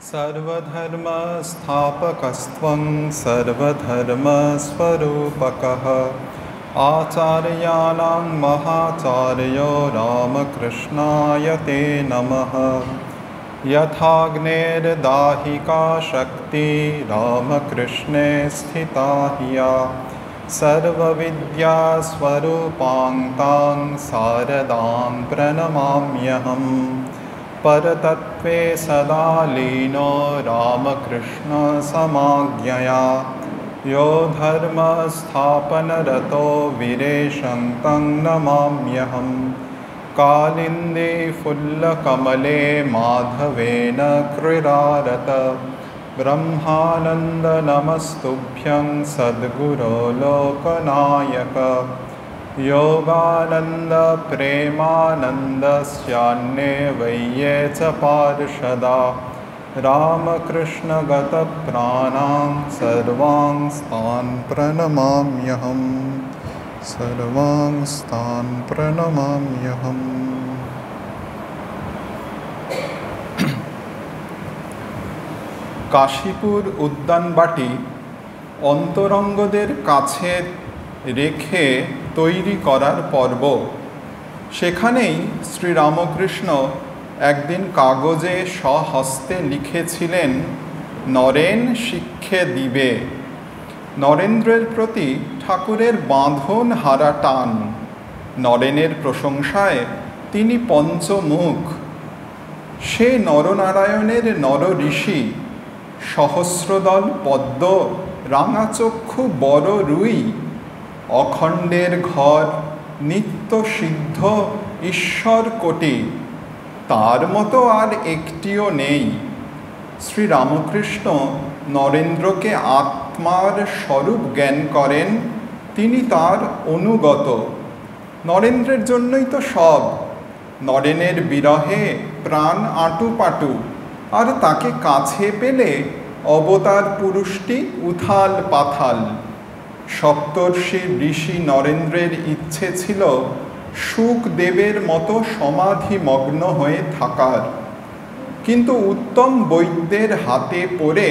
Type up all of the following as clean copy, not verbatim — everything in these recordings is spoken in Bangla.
सर्वधर्मस्थापकस्त्वं सर्वधर्मस्वरूपकः आचार्याणां महाचार्यो रामकृष्णाय ते नमः। यथाग्नेर्दाहिका शक्ति रामकृष्णे स्थिता हिया सर्वविद्यास्वरूपां तां शारदां प्रणमाम्यहम्। परतत्त्वे सदा लीनो रामकृष्णसमाज्ञया यो धर्मस्थापनरतो वीरेशं तं नमाम्यहम्। कालिन्दे फुल्लकमले माधवेन क्रीडारत ब्रह्मानन्द नमस्तुभ्यं सद्गुरो लोकनायक। योगानन्द प्रेमानन्दस्यान्ये वैये च पार्षदा रामकृष्णगतप्राणां सर्वांस्तान् प्रणमाम्यहम्। सर्वांस्तान् प्रणमाम्यहम्। কাশীপুর উদ্যানবাটি অন্তরঙ্গদের কাছে রেখে তৈরি করার পর্ব। সেখানেই শ্রীরামকৃষ্ণ একদিন কাগজে স্বহস্তে লিখেছিলেন, নরেন শিক্ষে দিবে। নরেন্দ্রের প্রতি ঠাকুরের বাঁধন হারা টান। নরেনের প্রশংসায় তিনি পঞ্চমুখ। সে নরনারায়ণের নর ঋষি, সহস্রদল পদ্ম, রাঙাচক্ষু বড় রুই, অখণ্ডের ঘর, নিত্য সিদ্ধ ঈশ্বর কোটি, তার মতো আর একটিও নেই। শ্রীরামকৃষ্ণ নরেন্দ্রকে আত্মার স্বরূপ জ্ঞান করেন, তিনি তার অনুগত। নরেন্দ্রের জন্যই তো সব। নরেনের বিরহে প্রাণ আঁটুপাটু, আর তাকে কাছে পেলে অবতার পুরুষটি উথাল পাথাল। সপ্তর্ষি ঋষি নরেন্দ্রের ইচ্ছে ছিল শুকদেবের মতো সমাধিমগ্ন হয়ে থাকার, কিন্তু উত্তম বৈদ্যের হাতে পড়ে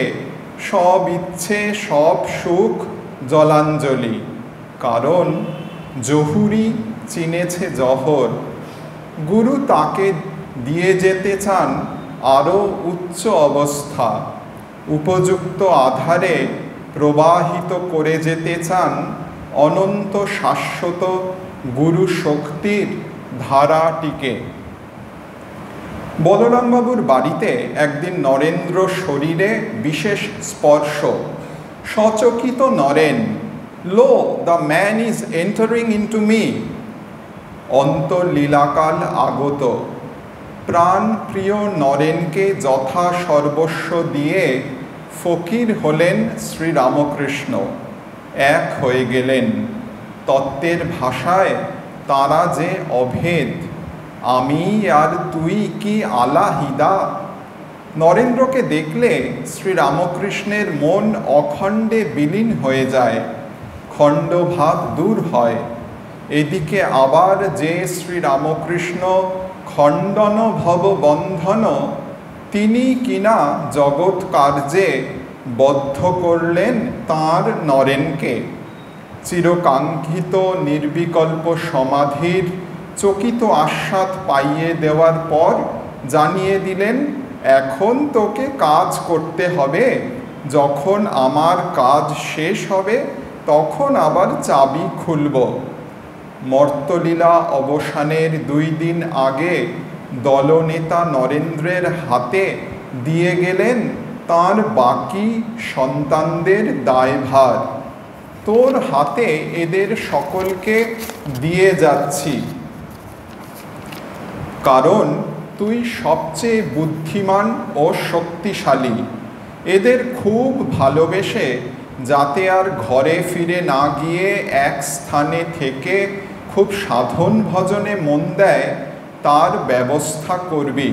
সব ইচ্ছে সব সুখ জলাঞ্জলি। কারণ জহুরি চিনেছে জহর। গুরু তাকে দিয়ে যেতে চান আরও উচ্চ অবস্থা, উপযুক্ত আধারে প্রবাহিত করে যেতে চান অনন্ত শাশ্বত গুরু শক্তির ধারাটিকে। বলরামবাবুর বাড়িতে একদিন নরেন্দ্র শরীরে বিশেষ স্পর্শ। সচকিত Naren, lo the man is entering into me. অন্তর্লীলাকাল আগত। প্রাণ প্রিয় নরেনকে যথা সর্বস্ব দিয়ে ফকির হলেন শ্রীরামকৃষ্ণ। এক হয়ে গেলেন। তত্ত্বের ভাষায় তারা যে অভেদ, আমি আর তুই কি আলাহিদা। নরেন্দ্রকে দেখলে শ্রীরামকৃষ্ণের মন অখণ্ডে বিলীন হয়ে যায়, খণ্ডভাব দূর হয়। এদিকে আবার যে শ্রীরামকৃষ্ণ খণ্ডন ভব বন্ধন, তিনি কিনা জগৎ কার্যে বদ্ধ করলেন তাঁর নরেনকে। চিরকাঙ্ক্ষিত নির্বিকল্প সমাধির চকিত আস্বাদ পাইয়ে দেওয়ার পর জানিয়ে দিলেন, এখন তোকে কাজ করতে হবে, যখন আমার কাজ শেষ হবে তখন আবার চাবি খুলব। মর্তলীলা অবসানের 2 দিন আগে দলনেতা নরেন্দ্রের হাতে দিয়ে গেলেন তাঁর বাকি সন্তানদের দায়ভার। তোর হাতে এদের সকলকে দিয়ে যাচ্ছি, কারণ তুই সবচেয়ে বুদ্ধিমান ও শক্তিশালী। এদের খুব ভালোবেসে যাতে আর ঘরে ফিরে না গিয়ে এক স্থানে থেকে খুব সাধন ভজনে মন দেয়, তার ব্যবস্থা করবি।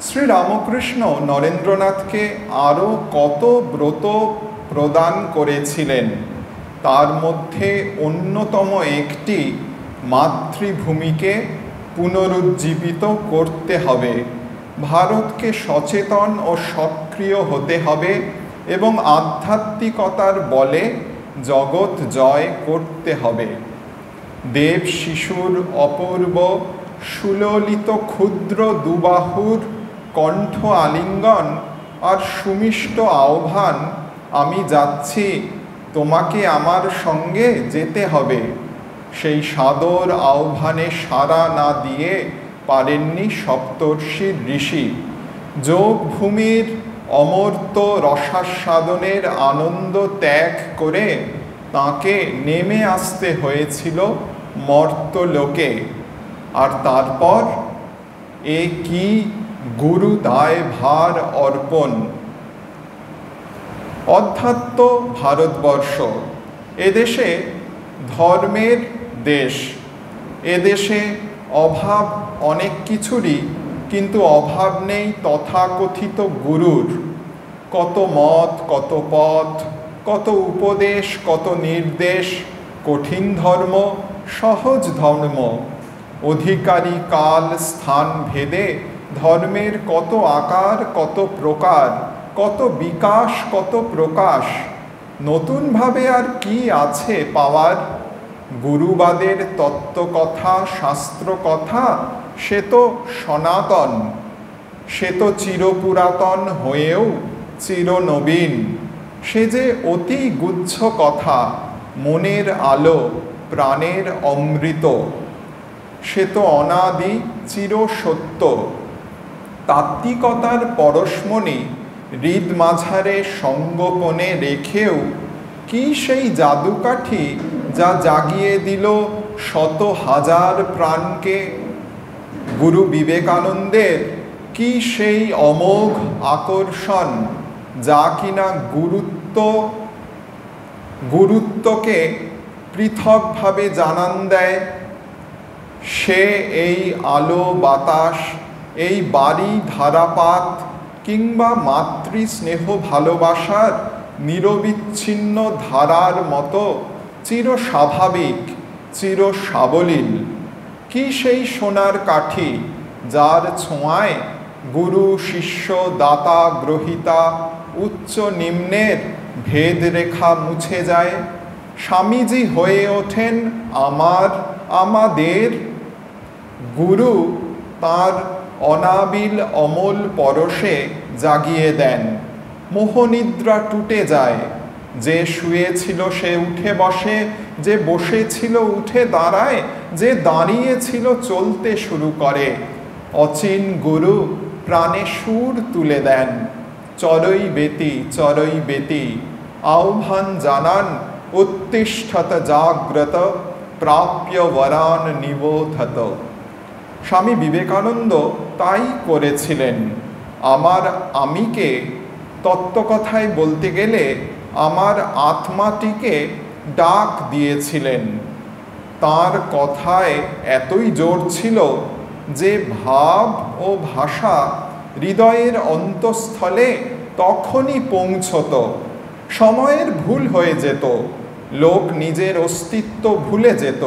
শ্রীরামকৃষ্ণ নরেন্দ্রনাথকে আরও কত ব্রত প্রদান করেছিলেন। তার মধ্যে অন্যতম একটি মাতৃভূমিকে পুনরুজ্জীবিত করতে হবে। ভারতকে সচেতন ও সক্রিয় হতে হবে এবং আধ্যাত্মিকতার বলে জগৎ জয় করতে হবে। দেব শিশুর অপূর্ব সুললিত ক্ষুদ্র দুবাহুর কণ্ঠ আলিঙ্গন আর সুমিষ্ট আহ্বান, আমি যাচ্ছি, তোমাকে আমার সঙ্গে যেতে হবে, সেই সাদর আহ্বানে সাড়া না দিয়ে পারেননি সপ্তর্ষি ঋষি। যোগভূমির অমর্ত্য রসাস্বাদনের আনন্দ ত্যাগ করে তাঁকে নেমে আসতে হয়েছিল মর্ত্যলোকে। আর তারপর এ কি গুরু দায় ভার অর্পণ। অধ্যাত্ম ভারতবর্ষ, এদেশে ধর্মের দেশ, এদেশে অভাব অনেক কিছুরই, কিন্তু অভাব নেই তথাকথিত গুরুর। কত মত, কত পথ, কত উপদেশ, কত নির্দেশ, কঠিন ধর্ম, সহজ ধর্ম, অধিকারী কাল স্থান ভেদে ধর্মের কত আকার, কত প্রকার, কত বিকাশ, কত প্রকাশ। নতুনভাবে আর কি আছে পাওয়ার? গুরুবাদের তত্ত্বকথা, শাস্ত্রকথা, সে তো সনাতন, সে তো চিরপুরাতন হয়েও চিরনবীন। সে যে অতি গুচ্ছ কথা, মনের আলো, প্রাণের অমৃত। সে তো অনাদি চিরসত্য। তাত্ত্বিকতার পরশমণি হৃদ মাঝারে সঙ্গোপনে রেখেও কি সেই জাদুকাঠি যা জাগিয়ে দিল শত হাজার প্রাণকে? গুরু বিবেকানন্দের কি সেই অমোঘ আকর্ষণ যা কিনা গুরুত্বকে পৃথকভাবে জানান দেয়? সে এই আলো বাতাস, এই বাড়ি ধারাপাত কিংবা মাতৃ স্নেহ ভালোবাসার নিরবিচ্ছিন্ন ধারার মতো চির স্বাভাবিক, চির সাবলীল। কি সেই সোনার কাঠি যার ছোঁয়ায় গুরু শিষ্য দাতা গ্রহিতা উচ্চ নিম্নের ভেদরেখা মুছে যায়? স্বামীজি হয়ে ওঠেন আমাদের গুরু। তার অনাবিল অমল পরশে জাগিয়ে দেন। মোহনিদ্রা টুটে যায়। যে শুয়েছিল সে উঠে বসে, যে বসেছিল উঠে দাঁড়ায়, যে দাঁড়িয়েছিল চলতে শুরু করে। অচিন গুরু প্রাণে সুর তুলে দেন। চরৈ বেতি চরৈ বেতি, আহ্বান জানান, উত্তিষ্ঠত জাগ্রত, প্রাপ্য বরান নিবোধত। স্বামী বিবেকানন্দ তাই করেছিলেন। আমার আমিকে, তত্ত্বকথায় বলতে গেলে আমার আত্মাটিকে ডাক দিয়েছিলেন। তার কথায় এতই জোর ছিল যে ভাব ও ভাষা হৃদয়ের অন্তঃস্থলে তখনই পৌঁছত। সময়ের ভুল হয়ে যেত, লোক নিজের অস্তিত্ব ভুলে যেত।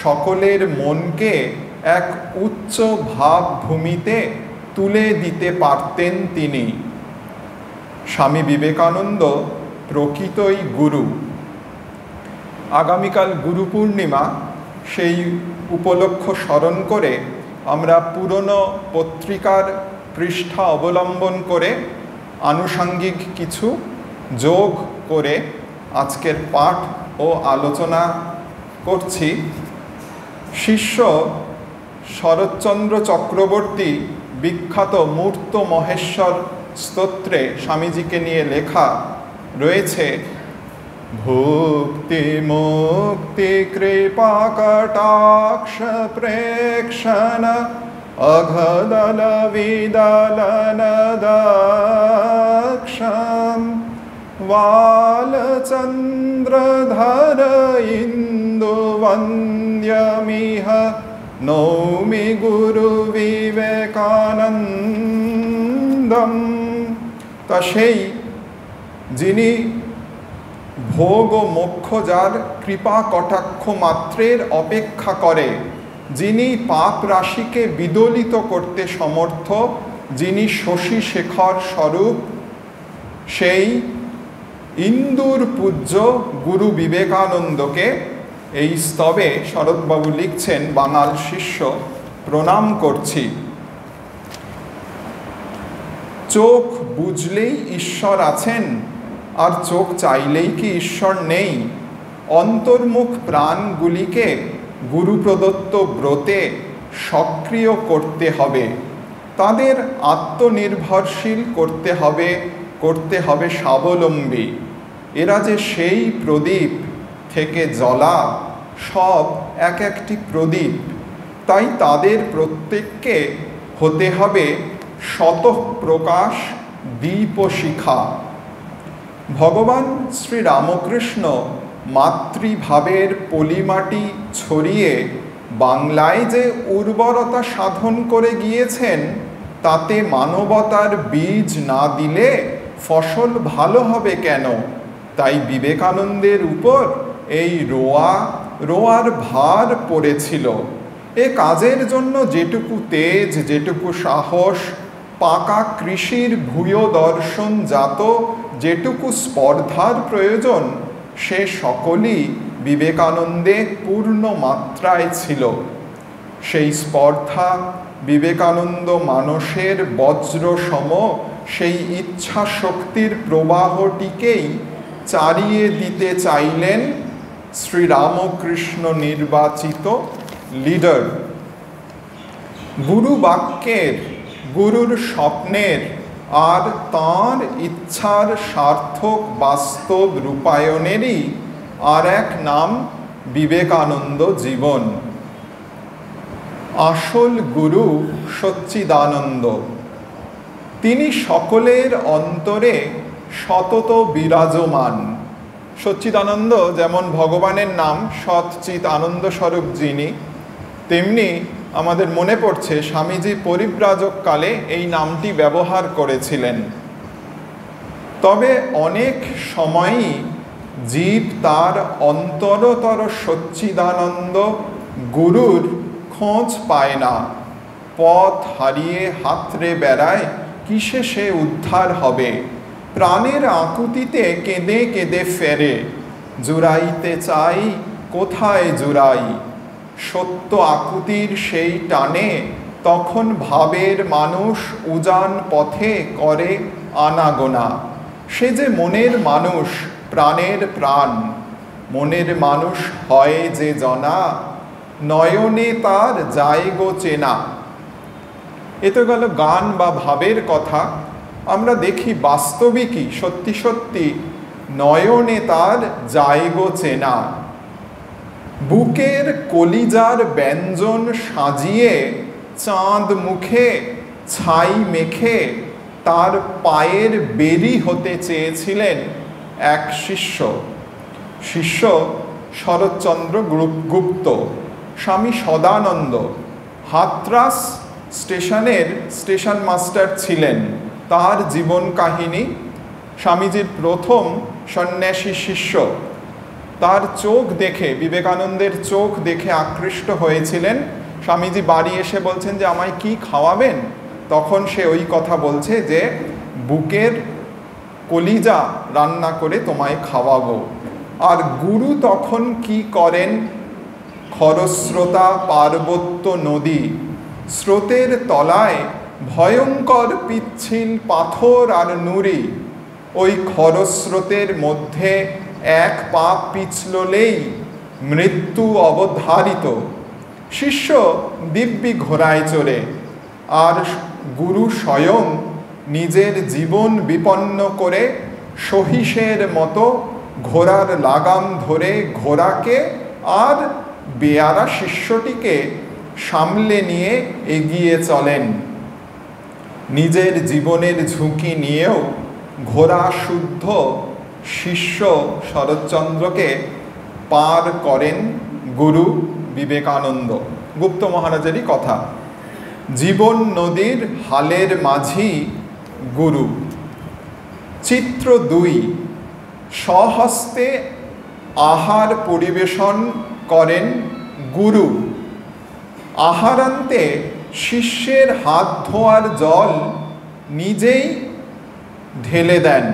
সকলের মনকে এক উচ্চ ভাবভূমিতে তুলে দিতে পারতেন তিনি। স্বামী বিবেকানন্দ প্রকৃতই গুরু। আগামীকাল গুরু পূর্ণিমা, সেই উপলক্ষ স্মরণ করে আমরা পুরনো পত্রিকার পৃষ্ঠা অবলম্বন করে আনুষঙ্গিক কিছু যোগ করে আজকের পাঠ ও আলোচনা করছি। শিষ্য শরৎচন্দ্র চক্রবর্তী বিখ্যাত মূর্ত মহেশ্বর স্তোত্রে স্বামীজিকে নিয়ে লেখা রয়েছে, ভক্তি মুক্তি কৃপা কটাক্ষ প্রেক্ষণ অঘদল বিদলন দক্ষম বালচন্দ্রধর ইন্দু বন্দ্যমিহ নৌমি গুরু বিবেকানন্দম। তা সেই যিনি ভোগ ও মোক্ষ যার কৃপা কটাক্ষ মাত্রের অপেক্ষা করে, যিনি পাপ রাশিকে বিদলিত করতে সমর্থ, যিনি শশী শেখর স্বরূপ, সেই ইন্দুর পূজ্য গুরু বিবেকানন্দকে এই স্তবে শরৎবাবু লিখছেন, বাঙাল শিষ্য প্রণাম করছি। চোখ বুঝলেই ঈশ্বর আছেন, আর চোখ চাইলেই কি ঈশ্বর নেই? অন্তর্মুখ প্রাণগুলিকে গুরু প্রদত্ত ব্রতে সক্রিয় করতে হবে, তাদের আত্মনির্ভরশীল করতে হবে স্বাবলম্বী। এরা যে সেই প্রদীপ থেকে জ্বলা, সব এক একটি প্রদীপ, তাই তাদের প্রত্যেককে হতে হবে স্বতঃপ্রকাশ দীপশিখা। ভগবান শ্রীরামকৃষ্ণ মাতৃভাবের পলিমাটি ছড়িয়ে বাংলায় যে উর্বরতা সাধন করে গিয়েছেন, তাতে মানবতার বীজ না দিলে ফসল ভালো হবে কেন? তাই বিবেকানন্দের উপর এই রোয়ার ভার পড়েছিল। এ কাজের জন্য যেটুকু তেজ, যেটুকু সাহস, পাকা কৃষির ভূয় দর্শন জাত যেটুকু স্পর্ধার প্রয়োজন, সে সকলই বিবেকানন্দে পূর্ণ মাত্রায় ছিল। সেই স্পর্ধা বিবেকানন্দ মানসের বজ্রসম সেই ইচ্ছা শক্তির প্রবাহটিকেই চারিয়ে দিতে চাইলেন শ্রীরামকৃষ্ণ নির্বাচিত লিডার। গুরু বাক্যের, গুরুর স্বপ্নের আর তাঁর ইচ্ছার সার্থক বাস্তব রূপায়ণেরই আর এক নাম বিবেকানন্দ জীবন। আসল গুরু সচ্চিদানন্দ, তিনি সকলের অন্তরে সতত বিরাজমান। সচ্চিদানন্দ যেমন ভগবানের নাম, সৎচিৎ আনন্দ স্বরূপ যিনি, তেমনি আমাদের মনে পড়ছে স্বামীজি পরিব্রাজককালে এই নামটি ব্যবহার করেছিলেন। তবে অনেক সময়ই জীব তার অন্তরতর সচ্চিদানন্দ গুরুর খোঁজ পায় না। পথ হারিয়ে হাতড়ে বেড়ায়, কিসে সে উদ্ধার হবে? প্রাণের আকুতিতে কেঁদে কেঁদে ফেরে, জুড়াইতে চাই কোথায় জুড়াই? সত্য আকুতির সেই টানে তখন ভাবের মানুষ উজান পথে করে আনাগোনা। সে যে মনের মানুষ, প্রাণের প্রাণ, মনের মানুষ হয় যে জনা, নয়নে তার জায়গো চেনা। এ তো গেল গান বা ভাবের কথা। আমরা দেখি বাস্তবিকই সত্যি সত্যি নয়নে তার জায়গো চেনা। বুকের কলিজার ব্যঞ্জন সাজিয়ে চাঁদ মুখে ছাই মেখে তার পায়ের বেরি হতে চেয়েছিলেন এক শিষ্য শরৎচন্দ্র গুপ্ত। স্বামী সদানন্দ হাতরাস স্টেশনের স্টেশন মাস্টার ছিলেন। তার জীবন কাহিনী, স্বামীজির প্রথম সন্ন্যাসী শিষ্য। তার চোখ দেখে, বিবেকানন্দের চোখ দেখে আকৃষ্ট হয়েছিলেন। স্বামীজি বাড়ি এসে বলছেন যে আমায় কি খাওয়াবেন? তখন সে ওই কথা বলছে যে বুকের কলিজা রান্না করে তোমায় খাওয়াবো। আর গুরু তখন কি করেন? খরস্রোতা পার্বত্য নদী, স্রোতের তলায় ভয়ঙ্কর পিচ্ছিল পাথর আর নুড়ি। ওই খরস্রোতের মধ্যে এক পা পিছললেই মৃত্যু অবধারিত। শিষ্য দিব্যি ঘোড়ায় চড়ে, আর গুরু স্বয়ং নিজের জীবন বিপন্ন করে সহিসের মতো ঘোড়ার লাগাম ধরে ঘোড়াকে আর বেয়ারা শিষ্যটিকে সামলে নিয়ে এগিয়ে চলেন। নিজের জীবনের ঝুঁকি নিয়েও ঘোড়া শুদ্ধ শিষ্য শরৎচন্দ্রকে পার করেন গুরু বিবেকানন্দ। গুপ্ত মহারাজেরই কথা। জীবন নদীর হালের মাঝি গুরু। চিত্র 2, স্বহস্তে আহার পরিবেশন করেন গুরু। আহারান্তে শিষ্যের হাত ধোয়ার জল নিজেই ঢেলে দেন,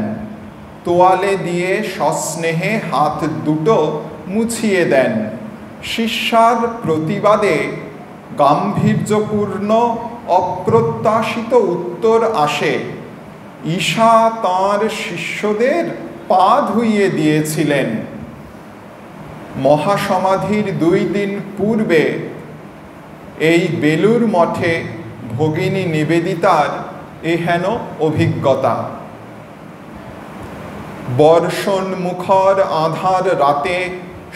তোয়ালে দিয়ে সস্নেহে হাত দুটো মুছিয়ে দেন। শিষ্যার প্রতিবাদে গাম্ভীর্যপূর্ণ অপ্রত্যাশিত উত্তর আসে। ঈশা তাঁর শিষ্যদের পা ধুইয়ে দিয়েছিলেন। মহাসমাধির 2 দিন পূর্বে এই বেলুর মঠে ভগিনী নিবেদিতার এহেন অভিজ্ঞতা। বর্ষণ মুখর আঁধার রাতে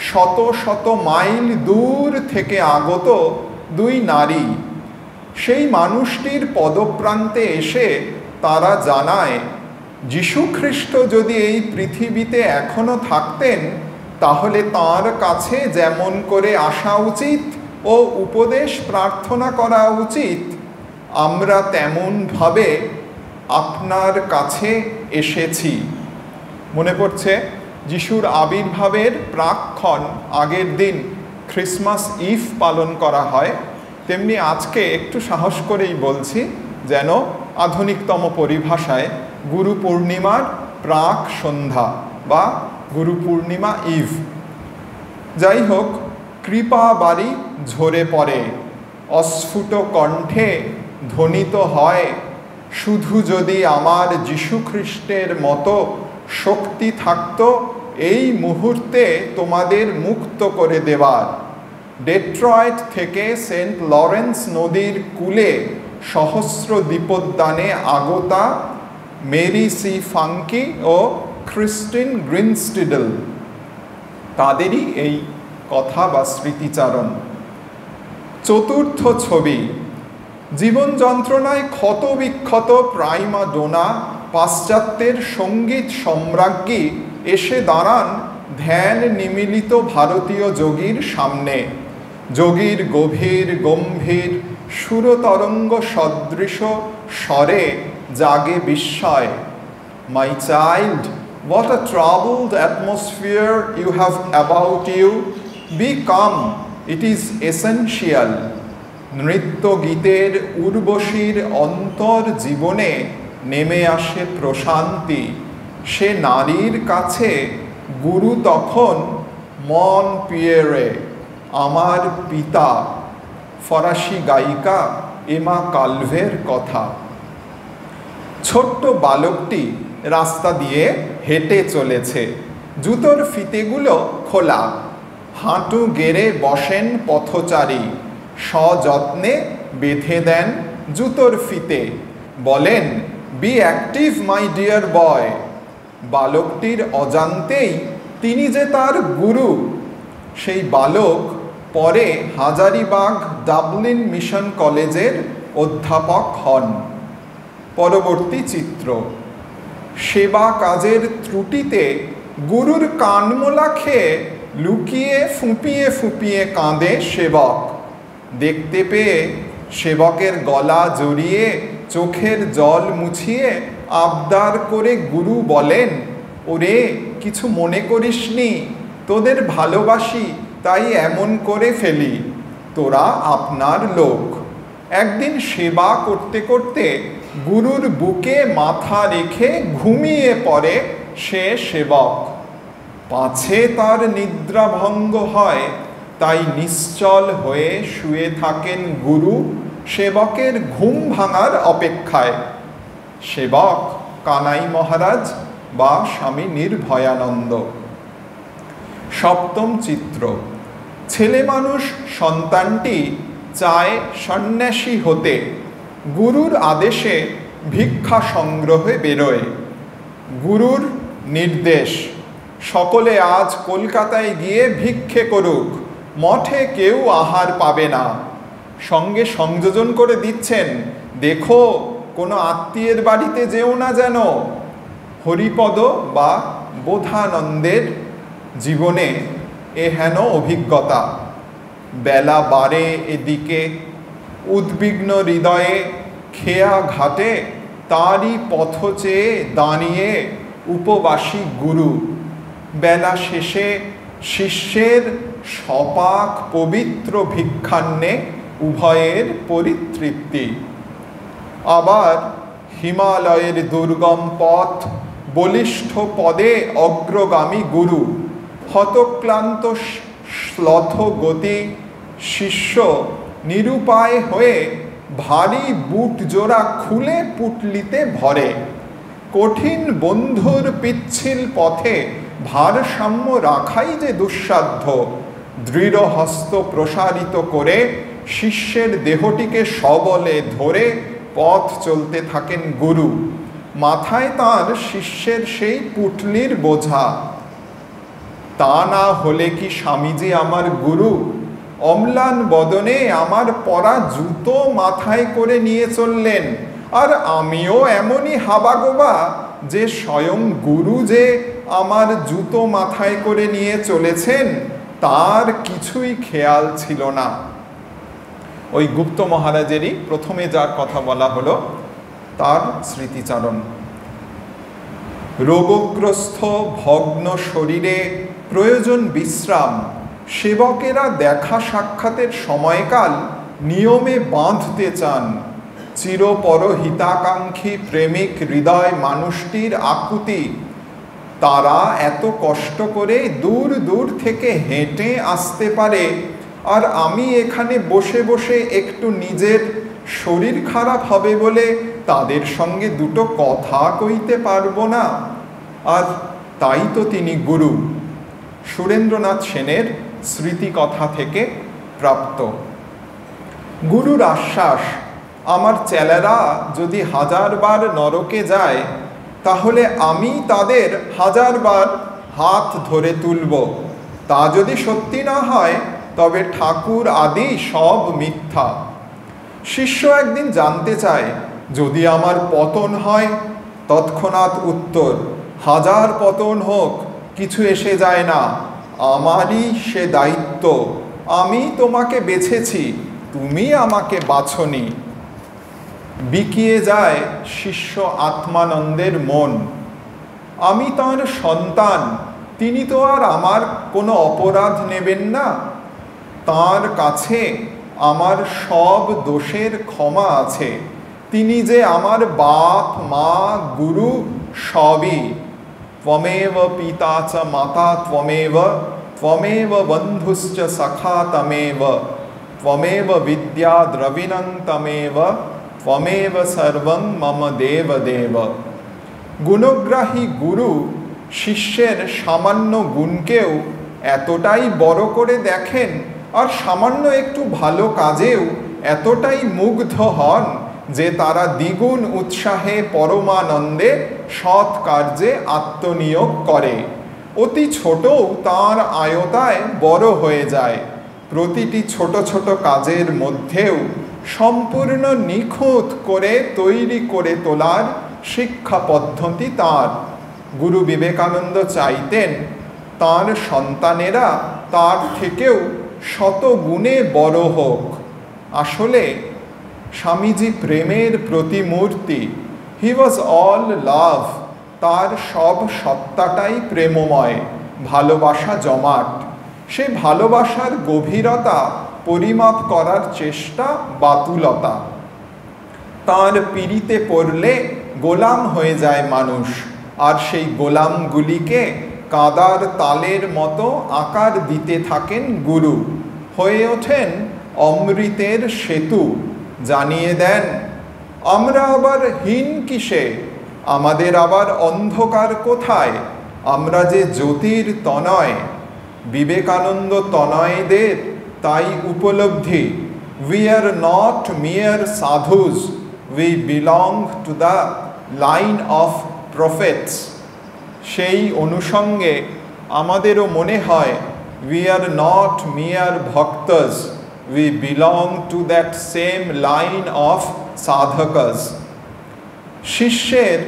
শত শত মাইল দূর থেকে আগত 2 নারী সেই মানুষটির পদপ্রান্তে এসে তারা জানায়, যীশুখ্রিস্ট যদি এই পৃথিবীতে এখনো থাকতেন তাহলে তাঁর কাছে যেমন করে আসা উচিত ও উপদেশ প্রার্থনা করা উচিত, আমরা তেমনভাবে আপনার কাছে এসেছি। মনে পড়ছে যিশুর আবির্ভাবের প্রাক্ক্ষণ আগের দিন ক্রিসমাস ইভ পালন করা হয়, তেমনি আজকে একটু সাহস করেই বলছি, যেন আধুনিকতম পরিভাষায় গুরু পূর্ণিমার প্রাক সন্ধ্যা বা গুরু পূর্ণিমা ইভ। যাই হোক, কৃপা বাড়ি ঝরে পড়ে, অস্ফুট কণ্ঠে ধ্বনিত হয়, শুধু যদি আমার যীশুখ্রিস্টের মতো শক্তি থাকত এই মুহূর্তে তোমাদের মুক্ত করে দেওয়ার। ডেট্রয়েট থেকে সেন্ট লরেন্স নদীর কূলে সহস্র দীপোদ্যানে আগতা মেরি সি ফাঙ্কি ও ক্রিস্টিন গ্রিনস্টিডল, তাদেরই এই কথা বা স্মৃতিচারণ। চতুর্থ ছবি, জীবন যন্ত্রণায় ক্ষতবিক্ষত প্রাইমা ডোনা পাশ্চাত্যের সঙ্গীত সম্রাজ্ঞী এসে দাঁড়ান ধ্যান নিমিলিত ভারতীয় যোগীর সামনে। যোগীর গভীর গম্ভীর সুরতরঙ্গ সদৃশ স্বরে জাগে বিস্ময়। My child, what a troubled atmosphere you have about you. Be calm, it is essential. নৃত্য গীতের উর্বশীর অন্তর জীবনে নেমে আসে প্রশান্তি। সে নারীর কাছে গুরু তখন মন পিয়েরে, আমার পিতা, ফরাসি গায়িকা এমা কালভের কথা। ছোট্ট বালকটি রাস্তা দিয়ে হেঁটে চলেছে, জুতোর ফিতেগুলো খোলা, হাঁটু গেড়ে বসেন পথচারী, সযত্নে বেঁধে দেন জুতোর ফিতে, বলেন, বি অ্যাক্টিভ মাই ডিয়ার বয়। বালকটির অজান্তেই তিনি যে তার গুরু। সেই বালক পরে হাজারিবাগ ডাবলিন মিশন কলেজের অধ্যাপক হন। পরবর্তী চিত্র, সেবা কাজের ত্রুটিতে গুরুর কানমোলা খেয়ে লুকিয়ে ফুঁপিয়ে ফুঁপিয়ে কাঁদে সেবক। দেখতে পেয়ে সেবকের গলা জড়িয়ে চোখের জল মুছিয়ে আবদার করে গুরু বলেন, ওরে কিছু মনে করিসনি, তোদের ভালোবাসি তাই এমন করে ফেলি, তোরা আপনার লোক। একদিন সেবা করতে করতে গুরুর বুকে মাথা রেখে ঘুমিয়ে পড়ে সে সেবক। পাছে তার নিদ্রাভঙ্গ হয়, তাই নিশ্চল হয়ে শুয়ে থাকেন গুরু সেবকের ঘুম ভাঙার অপেক্ষায়। সেবক কানাই মহারাজ বা স্বামী নির্ভয়ানন্দ। সপ্তম চিত্র, ছেলে মানুষ সন্তানটি চায় সন্ন্যাসী হতে, গুরুর আদেশে ভিক্ষা সংগ্রহে বেরোয়। গুরুর নির্দেশ, সকলে আজ কলকাতায় গিয়ে ভিক্ষে করুক, মঠে কেউ আহার পাবে না। সঙ্গে সংযোজন করে দিচ্ছেন, দেখো কোনো আত্মীয়ের বাড়িতে যেও না যেন। হরিপদ বা বোধানন্দের জীবনে এহেন অভিজ্ঞতা। বেলা বাড়ে এদিকে, উদ্বিগ্ন হৃদয়ে খেয়া ঘাটে তারই পথ চেয়ে দাঁড়িয়ে উপবাসী গুরু। বেলা শেষে শিষ্যের সপাক পবিত্র ভিক্ষান্নে উভয়ের পরিতৃপ্তি। আবার হিমালয়ের দুর্গম পথ, বলিষ্ঠ পদে অগ্রগামী গুরু, হতক্লান্ত শ্লথ গতি শিষ্য নিরুপায় হয়ে ভারী বুট জোড়া খুলে পুটলিতে ভরে। কঠিন বন্ধুর পিচ্ছিল পথে ভারসাম্য রাখাই যে দুঃসাধ্য। দৃঢ় হস্ত প্রসারিত করে শিষ্যের দেহটিকে সবলে ধরে পথ চলতে থাকেন গুরু। মাথায় তাঁর শিষ্যের সেই পুটলির বোঝা। তা না হলে কি স্বামীজি আমার গুরু? অম্লান বদনে আমার পরা জুতো মাথায় করে নিয়ে চললেন, আর আমিও এমনই হাবাগোবা যে স্বয়ং গুরু যে আমার জুতো মাথায় করে নিয়ে চলেছেন তার কিছুই খেয়াল ছিল না। ওই গুপ্ত মহারাজেরই প্রথমে যার কথা বলা হলো তার স্মৃতিচারণ। রোগগ্রস্ত ভগ্ন শরীরে প্রয়োজন বিশ্রাম। সেবকেরা দেখা সাক্ষাতের সময়কাল নিয়মে বাঁধতে চান। চিরপরহিতাকাঙ্ক্ষী প্রেমিক হৃদয় মানুষটির আকুতি। তারা এত কষ্ট করে দূর দূর থেকে হেঁটে আসতে পারে, আর আমি এখানে বসে বসে একটু নিজের শরীর খারাপ হবে বলে তাদের সঙ্গে দুটো কথা কইতে পারবো না। আর তাই তো তিনি গুরু। সুরেন্দ্রনাথ সেনের স্মৃতিকথা থেকে প্রাপ্ত। গুরুর আশ্বাস, আমার চ্যালেরা যদি 1000 বার নরকে যায় তাহলে আমি তাদের 1000 বার হাত ধরে তুলব। তা যদি সত্যি না হয় তবে ঠাকুর আদি সব মিথ্যা। শিষ্য একদিন জানতে চায়, যদি আমার পতন হয়? তৎক্ষণাৎ উত্তর, 1000 পতন হোক, কিছু এসে যায় না, আমারই সে দায়িত্ব। আমি তোমাকে বেছেছি, তুমি আমাকে বাছনি। বিকিয়ে যায় শিষ্য আত্মানন্দের মন। আমি তাঁর সন্তান, তিনি তো আর আমার কোনো অপরাধ নেবেন না। তাঁর কাছে আমার সব দোষের ক্ষমা আছে। তিনি যে আমার বাপ মা গুরু সবই। ত্বমেব পিতা চ মাতা ত্বমেব, ত্বমেব বন্ধুশ্চ সখা তমেব, ত্বমেব বিদ্যা দ্রবিণং তমেব, ত্বমেব সর্বং মম দেব দেব। গুণগ্রাহী গুরু শিষ্যের সামান্য গুণকেও এতটাই বড় করে দেখেন, আর সামান্য একটু ভালো কাজেও এতটাই মুগ্ধ হন যে তারা দ্বিগুণ উৎসাহে পরমানন্দে সৎ কার্যে আত্মনিয়োগ করে। অতি ছোটও তাঁর আয়তায় বড় হয়ে যায়। প্রতিটি ছোট ছোট কাজের মধ্যেও সম্পূর্ণ নিখুঁত করে তৈরি করে তোলার শিক্ষা পদ্ধতি তাঁর। গুরু বিবেকানন্দ চাইতেন তাঁর সন্তানেরা তার থেকেও শত গুণে বড় হোক। আসলে স্বামীজি প্রেমের প্রতিমূর্তি। হি ওয়াজ অল লাভ। তার সব সত্তাটাই প্রেমময়, ভালোবাসা জমাট। সে ভালোবাসার গভীরতা পরিমাপ করার চেষ্টা বাতুলতা। তাঁর পিড়িতে পড়লে গোলাম হয়ে যায় মানুষ, আর সেই গোলামগুলিকে কাদার তালের মতো আকার দিতে থাকেন গুরু। হয়ে ওঠেন অমৃতের সেতু। জানিয়ে দেন, আমরা আবার হীন কিসে, আমাদের আবার অন্ধকার কোথায়, আমরা যে জ্যোতির তনয়। বিবেকানন্দ তনয়দের তাই উপলব্ধি, we are not mere sadhus, we belong to the line of prophets. সেই অনুষঙ্গে আমাদেরও মনে হয়, we are not mere bhaktas, we belong to that same line of sadhakas. শিষ্যের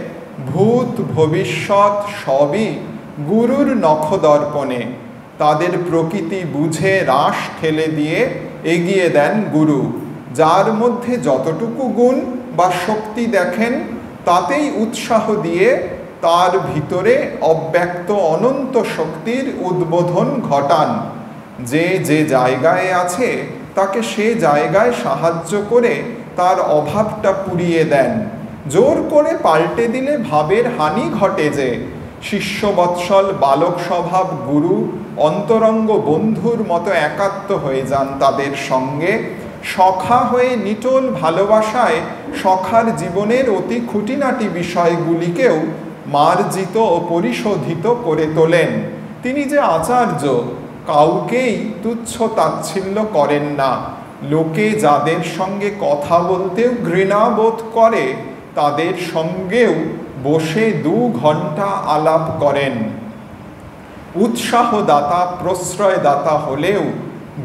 ভূত ভবিষ্যৎ সবই গুরুর নখদর্পণে। তাদের প্রকৃতি বুঝে রাশ ঠেলে দিয়ে এগিয়ে দেন গুরু। যার মধ্যে যতটুকু গুণ বা শক্তি দেখেন তাতেই উৎসাহ দিয়ে তার ভিতরে অব্যক্ত অনন্ত শক্তির উদ্বোধন ঘটান। যে যে জায়গায় আছে তাকে সে জায়গায় সাহায্য করে তার অভাবটা পুড়িয়ে দেন। জোর করে পাল্টে দিলে ভাবের হানি ঘটে যে। শিষ্যবৎসল বালক স্বভাব গুরু অন্তরঙ্গ বন্ধুর মতো একাত্ম হয়ে যান তাদের সঙ্গে। সখা হয়ে নিটোল ভালোবাসায় সখার জীবনের অতি খুঁটিনাটি বিষয়গুলিকেও মার্জিত ও পরিশোধিত করে তোলেন। তিনি যে আচার্য, কাউকেই তুচ্ছ তাচ্ছিল্য করেন না। লোকে যাদের সঙ্গে কথা বলতেও ঘৃণা বোধ করে, তাদের সঙ্গেও বসে 2 ঘন্টা আলাপ করেন। উৎসাহদাতা, প্রশ্রয়দাতা হলেও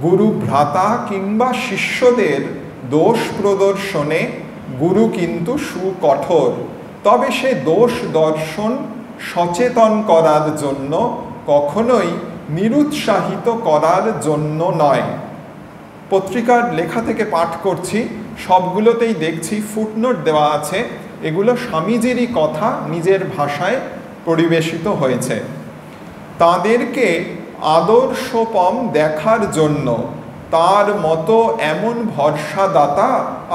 গুরু ভ্রাতা কিংবা শিষ্যদের দোষ প্রদর্শনে গুরু কিন্তু সুকঠোর। তবে সে দোষ দর্শন সচেতন করার জন্য, কখনোই নিরুৎসাহিত করার জন্য নয়। পত্রিকার লেখা থেকে পাঠ করছি, সবগুলোতেই দেখছি ফুটনোট দেওয়া আছে। এগুলো স্বামীজিরই কথা, নিজের ভাষায় পরিবেশিত হয়েছে। তাদেরকে আদর্শপম দেখার জন্য তার মতো এমন ভরসাদাতা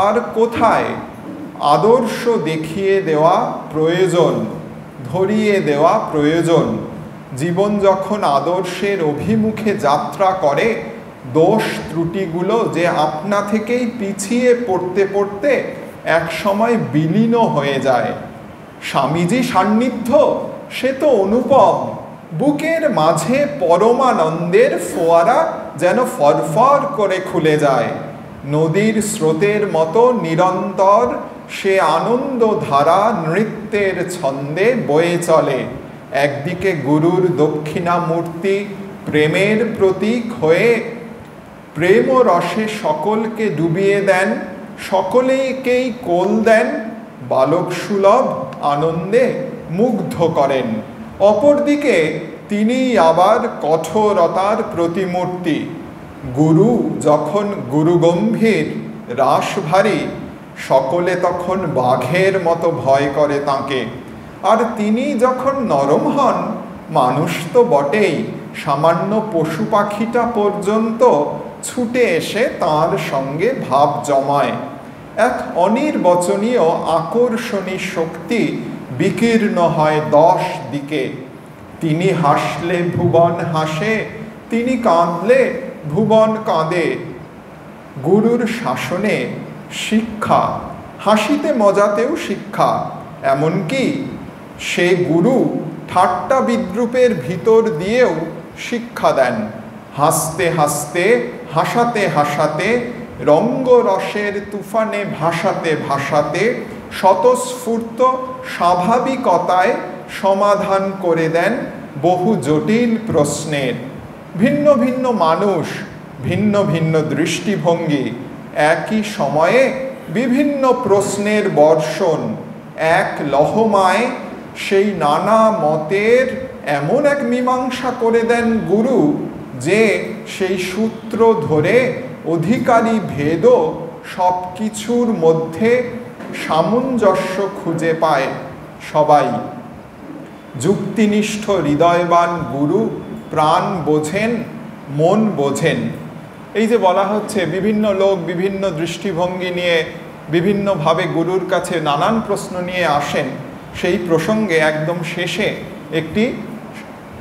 আর কোথায়? আদর্শ দেখিয়ে দেওয়া প্রয়োজন, ধরিয়ে দেওয়া প্রয়োজন। জীবন যখন আদর্শের অভিমুখে যাত্রা করে, দোষ ত্রুটিগুলো যে আপনা থেকেই পিছিয়ে পড়তে পড়তে এক সময় বিলীন হয়ে যায়। স্বামীজি সান্নিধ্য সে তো অনুপম। বুকের মাঝে পরমানন্দের ফোয়ারা যেন ফরফর করে খুলে যায়। নদীর স্রোতের মতো নিরন্তর সে আনন্দ ধারা নৃত্যের ছন্দে বয়ে চলে। একদিকে গুরুর দক্ষিণামূর্তি প্রেমের প্রতীক হয়ে প্রেম ও রসে সকলকে ডুবিয়ে দেন, সকলেকেই কোল দেন, বালক সুলভ আনন্দে মুগ্ধ করেন। অপরদিকে তিনি আবার কঠোরতার প্রতিমূর্তি। গুরু যখন গুরুগম্ভীর রাশভারী, সকলে তখন বাঘের মতো ভয় করে তাঁকে। আর তিনি যখন নরম হন, মানুষ তো বটেই, সামান্য পশু পাখিটা পর্যন্ত ছুটে এসে তাঁর সঙ্গে ভাব জমায়। এক অনির্বচনীয় আকর্ষণী শক্তি বিকীর্ণ হয় 10 দিকে। তিনি হাসলে ভুবন হাসে, তিনি কাঁদলে ভুবন কাঁদে। গুরুর শাসনে শিক্ষা, হাসিতে মজাতেও শিক্ষা। এমনকি সে গুরু ঠাট্টা বিদ্রুপের ভিতর দিয়েও শিক্ষা দেন। হাসতে হাসতে, হাসাতে হাসাতে, রঙ্গরসের তুফানে ভাসাতে ভাসাতে স্বতঃস্ফূর্ত স্বাভাবিকতায় সমাধান করে দেন বহু জটিল প্রশ্নের। ভিন্ন ভিন্ন মানুষ, ভিন্ন ভিন্ন দৃষ্টিভঙ্গি, একই সময়ে বিভিন্ন প্রশ্নের বর্ষণ, এক লহমায় সেই নানা মতের এমন এক মীমাংসা করে দেন গুরু, যে সেই সূত্র ধরে অধিকারী ভেদও সব কিছুর মধ্যে সামঞ্জস্য খুঁজে পায় সবাই। যুক্তিনিষ্ঠ হৃদয়বান গুরু প্রাণ বোঝেন, মন বোঝেন। এই যে বলা হচ্ছে, বিভিন্ন লোক বিভিন্ন দৃষ্টিভঙ্গি নিয়ে বিভিন্নভাবে গুরুর কাছে নানান প্রশ্ন নিয়ে আসেন। সেই প্রসঙ্গে একদম শেষে একটি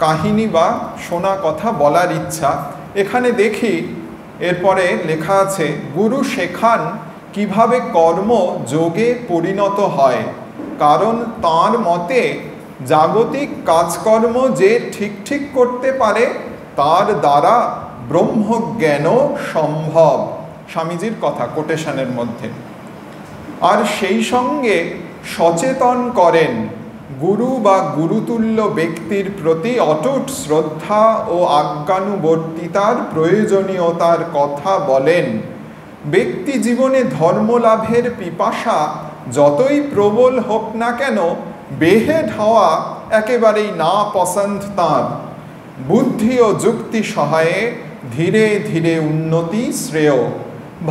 কাহিনী বা শোনা কথা বলার ইচ্ছা। এখানে দেখি এরপরে লেখা আছে, গুরু শেখান কিভাবে কর্ম যোগে পরিণত হয়। কারণ তাঁর মতে জাগতিক কাজকর্ম যে ঠিক ঠিক করতে পারে, তার দ্বারা ব্রহ্মজ্ঞানও সম্ভব। স্বামীজির কথা কোটেশনের মধ্যে। আর সেই সঙ্গে সচেতন করেন, গুরু বা গুরুতুল্য ব্যক্তির প্রতি অটুট শ্রদ্ধা ও আজ্ঞানুবর্তিতার প্রয়োজনীয়তার কথা বলেন। ব্যক্তি জীবনে ধর্মলাভের পিপাসা যতই প্রবল হোক না কেন, বেহেড হওয়া একেবারেই না পছন্দ তাঁর। বুদ্ধি ও যুক্তি সহায়ে ধীরে ধীরে উন্নতি শ্রেয়।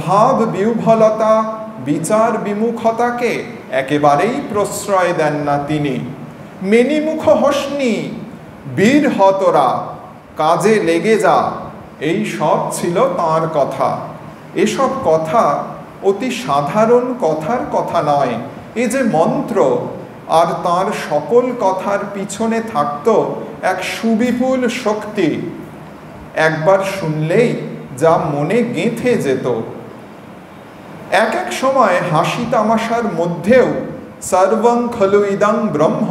ভাব বিহ্বলতা, বিচার বিমুখতাকে একেবারেই প্রশ্রয় দেন না তিনি। মেনিমুখ হসনি, বীর হতরা, কাজে লেগে যা, এই সব ছিল তাঁর কথা। এসব কথা অতি সাধারণ কথার কথা নয়। এ যে মন্ত্র, আর তার সকল কথার পিছনে থাকত এক সুবিপুল শক্তি, একবার শুনলেই যা মনে গেঁথে যেত। এক এক সময় হাসি তামাশার মধ্যেও সর্বং খলু ইদং ব্রহ্ম,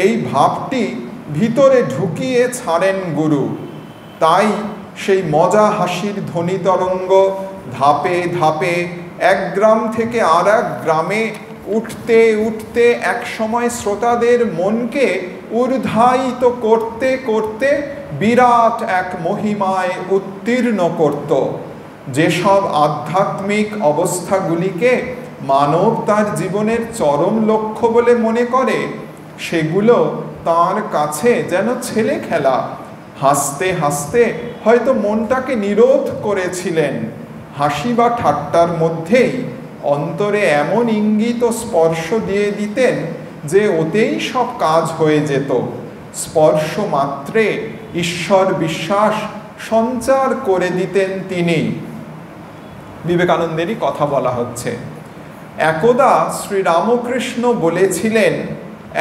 এই ভাবটি ভিতরে ঢুকিয়ে ছাড়েন গুরু। তাই সেই মজা হাসির ধ্বনি তরঙ্গ ধাপে ধাপে এক গ্রাম থেকে আর এক গ্রামে উঠতে উঠতে এক সময় শ্রোতাদের মনকে ঊর্ধ্বায়িত করতে করতে বিরাট এক মহিমায় উত্তীর্ণ করত। যেসব আধ্যাত্মিক অবস্থাগুলিকে মানব তার জীবনের চরম লক্ষ্য বলে মনে করে, সেগুলো তার কাছে যেন ছেলে খেলা। হাসতে হাসতে হয়তো মনটাকে নিরোধ করেছিলেন। হাসি বা ঠাট্টার মধ্যেই অন্তরে এমন ইঙ্গিত ও স্পর্শ দিয়ে দিতেন যে ওতেই সব কাজ হয়ে যেত। স্পর্শ মাত্রে ঈশ্বর বিশ্বাস সঞ্চার করে দিতেন তিনি। বিবেকানন্দেরই কথা বলা হচ্ছে। একদা শ্রীরামকৃষ্ণ বলেছিলেন,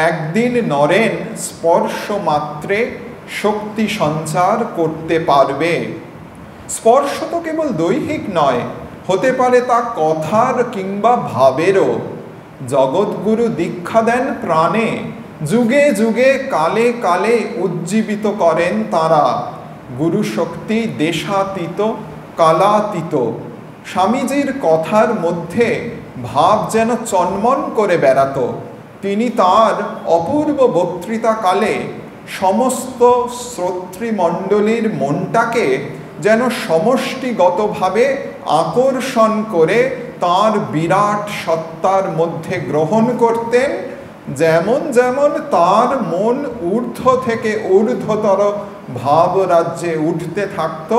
একদিন নরেন স্পর্শ মাত্রে শক্তি সঞ্চার করতে পারবে। স্পর্শ তো কেবল দৈহিক নয়, হতে পারে তা কথার কিংবা ভাবেরও। জগৎগুরু দীক্ষা দেন প্রাণে, যুগে যুগে কালে কালে উজ্জীবিত করেন তারা। গুরু শক্তি দেশাতীত কালাতীত। স্বামীজির কথার মধ্যে ভাব যেন চন্মন করে বেড়াত। তিনি তার অপূর্ব বক্তৃতাকালে সমস্ত শ্রোতৃমণ্ডলীর মনটাকে যেন সমষ্টিগতভাবে আকর্ষণ করে তার বিরাট সত্তার মধ্যে গ্রহণ করতেন। যেমন যেমন তার মন ঊর্ধ্ব থেকে ঊর্ধ্বতর ভাব রাজ্যে উঠতে থাকত,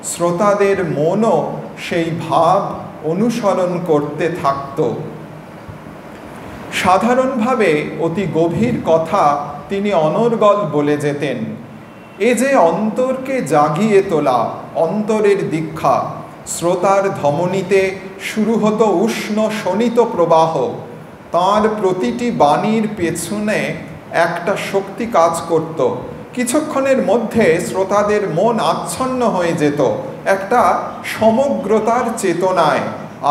শ্রোতাদের মনও সেই ভাব অনুসরণ করতে থাকত। সাধারণভাবে অতি গভীর কথা তিনি অনর্গল বলে যেতেন। এ যে অন্তরকে জাগিয়ে তোলা, অন্তরের দীক্ষা। শ্রোতার ধমনীতে শুরু হতো উষ্ণ শোণিত প্রবাহ। তাঁর প্রতিটি বাণীর পেছনে একটা শক্তি কাজ করত। কিছুক্ষণের মধ্যে শ্রোতাদের মন আচ্ছন্ন হয়ে যেত একটা সমগ্রতার চেতনায়,